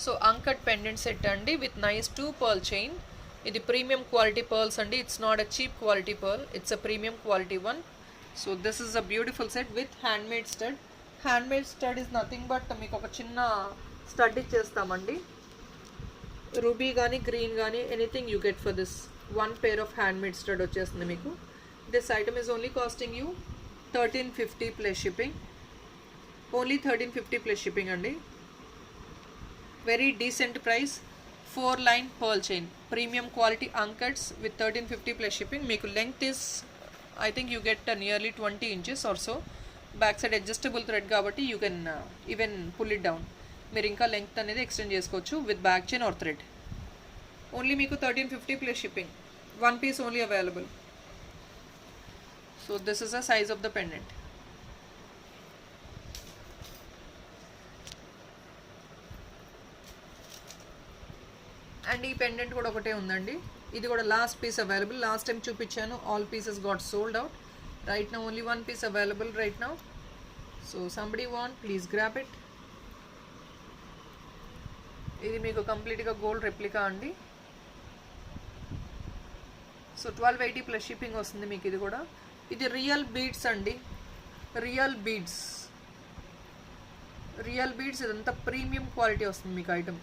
So uncut pendant set అండి విత్ నైస్ 2 pearl చైన్. ఇది ప్రీమియం క్వాలిటీ పర్ల్స్ అండి, it's not a cheap quality pearl, it's a premium quality one. So this is a beautiful set with handmade stud. Handmade stud is nothing but మీకు ఒక చిన్న stud ఇచ్చేస్తామండి. Ruby కానీ green కానీ anything you get for this 1 pair of handmade stud వచ్చేస్తుంది మీకు. This item is only costing you 1350 plus shipping. Only 1350 plus shipping అండి. Very decent price. 4-line pearl chain, premium quality anchors with 1350 plus shipping. మీకు length is I think you get nearly 20 inches or so. Back side adjustable thread కాబట్టి you can even pull it down. మీరు ఇంకా length అనేది extend చేసుకోవచ్చు with back chain or thread. Only మీకు 1350 plus shipping. 1 piece only available. So this is the size of the pendant. And ఈ pendant కూడా ఒకటే ఉందండి. ఇది కూడా last piece available. Last time చూపించాను, all pieces got sold out. Right now only 1 piece available right now. So somebody want, please grab it. ఇది మీకు కంప్లీట్గా గోల్డ్ రెప్లికా అండి. సో 1280 ప్లస్ షిప్పింగ్ వస్తుంది మీకు. ఇది కూడా ఇది రియల్ బీడ్స్ అండి, రియల్ బీడ్స్. రియల్ బీడ్స్ ఇదంతా ప్రీమియం క్వాలిటీ వస్తుంది మీకు item.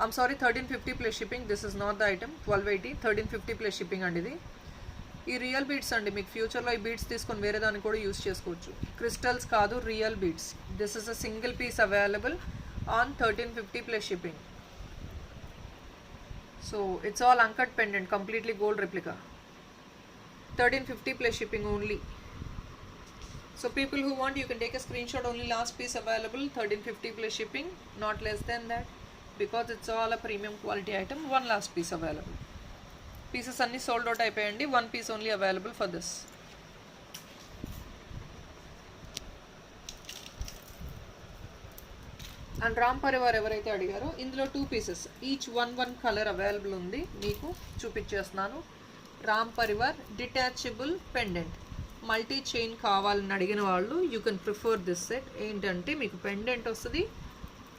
I'm sorry, 1350 plus shipping. This is not the item. 1280, 1350 plus shipping అండి ఇది. ఈ రియల్ బీడ్స్ అండి, మీకు ఫ్యూచర్లో ఈ బీడ్స్ తీసుకొని వేరే దానికి కూడా యూస్ చేసుకోవచ్చు. క్రిస్టల్స్ కాదు, real beads. This is a single piece available on 1350 plus shipping. So it's all uncut pendant, completely gold replica. 1350 plus shipping only. So people who want, you can take a screenshot. Only last piece available, 1350 plus shipping, not less than that, because it's all a premium quality item. One last piece available. Pieces అన్నీ sold out అయిపోయండి. 1 piece only available for this. And Ram Parivar ఎవరైతే అడిగారో ఇందులో 2 pieces each 1 colour available ఉంది. మీకు చూపించేస్తున్నాను. Ram Parivar detachable pendant multi chain కావాలని అడిగిన వాళ్ళు you can prefer this set. ఏంటంటే మీకు పెండెంట్ వస్తుంది,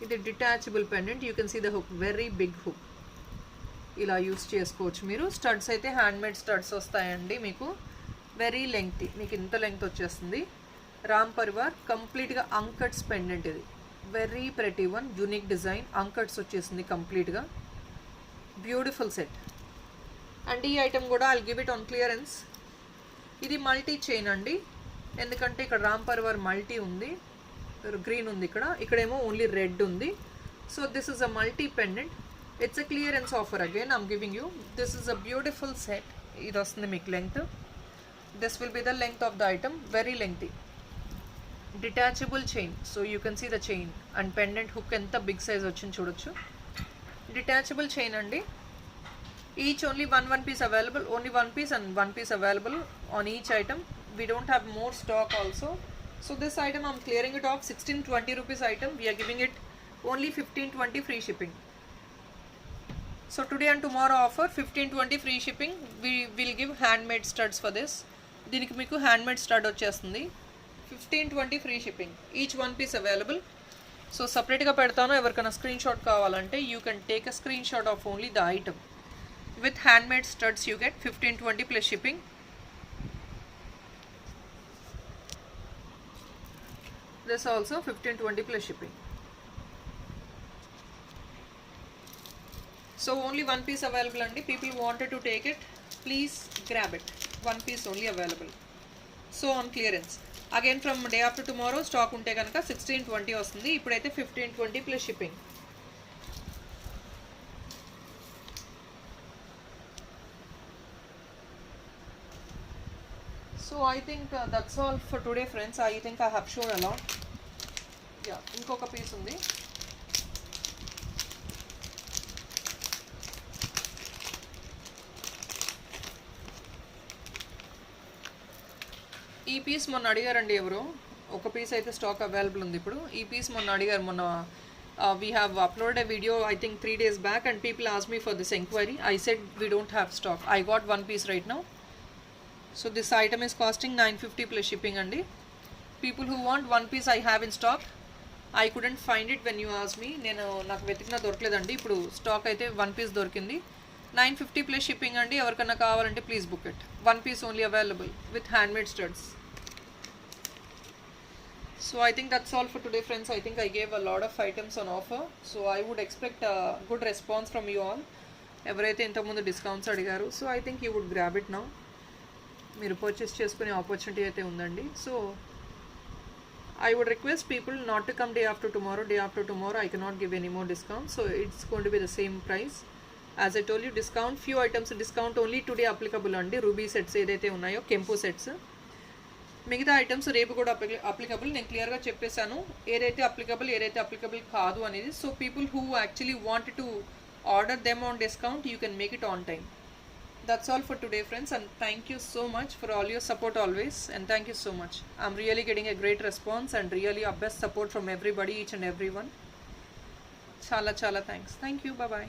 ఇది detachable pendant. You can see the hook, very big hook. ఇలా యూస్ చేసుకోవచ్చు మీరు. స్టడ్స్ అయితే హ్యాండ్మేడ్ స్టడ్స్ వస్తాయండి మీకు. వెరీ లెంగ్తీ, మీకు ఇంత లెంగ్త్ వచ్చేస్తుంది. రామ్ పరివార్ కంప్లీట్గా అంకట్స్ పెండెంట్. ఇది very pretty one, unique design. Uncuts వచ్చేసింది కంప్లీట్గా. Beautiful set. అండ్ ఈ ఐటమ్ కూడా I'll give it on clearance. ఇది మల్టీ చైన్ అండి, ఎందుకంటే ఇక్కడ రామ్ పరివార్ మల్టీ ఉంది, గ్రీన్ ఉంది, ఇక్కడేమో ఓన్లీ రెడ్ ఉంది. So this is a multi pendant. It's a clearance offer again I'm giving you. This is a beautiful set. ఇది వస్తుంది మీకు length. This will be the length of the item, very lengthy. Detachable chain, so you can see the chain and pendant hook ఎంత big size వచ్చింది చూడొచ్చు. Detachable chain అండి. Each only one piece available, only 1 piece and 1 piece available on each item. We don't have more stock also. So this item I'm clearing it off. 1620 rupees item, we are giving it only 1520 free shipping. So today and tomorrow offer 1520 free shipping. We will give handmade studs for this. దీనికి మీకు handmade stud వచ్చేస్తుంది. 1520 free shipping. Each 1 piece available. So సపరేట్గా పెడతాను, ఎవరికైనా screen shot కావాలంటే you can take a screen shot of only the item. With handmade studs you get 1520 plus shipping. This also 1520 plus shipping. So only 1 piece available and people wanted to take it, please grab it. 1 piece only available. So on clearance again from day after tomorrow stock unte ganaka 1620 vastundi. Ipudaithe 1520 plus shipping. So I think that's all for today friends. I think I have shown a lot. Yeah, inkoka piece undi. ఈ piece మొన్న అడిగారండి ఎవరు, ఒక piece అయితే stock available ఉంది ఇప్పుడు. ఈ piece మొన్న అడిగారు, మొన్న we have uploaded a video I think 3 days back and people asked me for this inquiry. I said we don't have stock. I got one piece right now. So this item is costing 950 plus shipping andi. People who want one piece I have in stock. I couldn't find it when you asked me. నేను నాకు వెతికినా దొరకలేదండి. ఇప్పుడు stock అయితే one piece దొరికింది. 950 plus shipping అండి. ఎవరికైనా కావాలంటే please book it. One piece only available with handmade studs. So I think that's all for today, friends. I think I gave a lot of items on offer. So I would expect a good response from you all. ఎవరైతే ఇంతకుముందు discounts అడిగారు, so I think you would grab it now. మీరు purchase చేసుకునే opportunity అయితే ఉందండి. So I would request people not to come day after tomorrow. Day after tomorrow I cannot give any more discount. So it's going to be the same price. As I told you, discount, few items discount only today applicable అండి. Ruby sets ఏదైతే ఉన్నాయో, కెంపు sets, మిగతా items రేపు కూడా applicable. నేను క్లియర్గా చెప్పేశాను ఏదైతే అప్లికబుల్ కాదు అనేది. So people who actually want to order them on discount, you can make it on time. That's all for today, friends, and thank you so much for all your support always, and thank you so much. I'm really getting a great response and really a best support from everybody, each and everyone. Chala thanks. Thank you. Bye bye.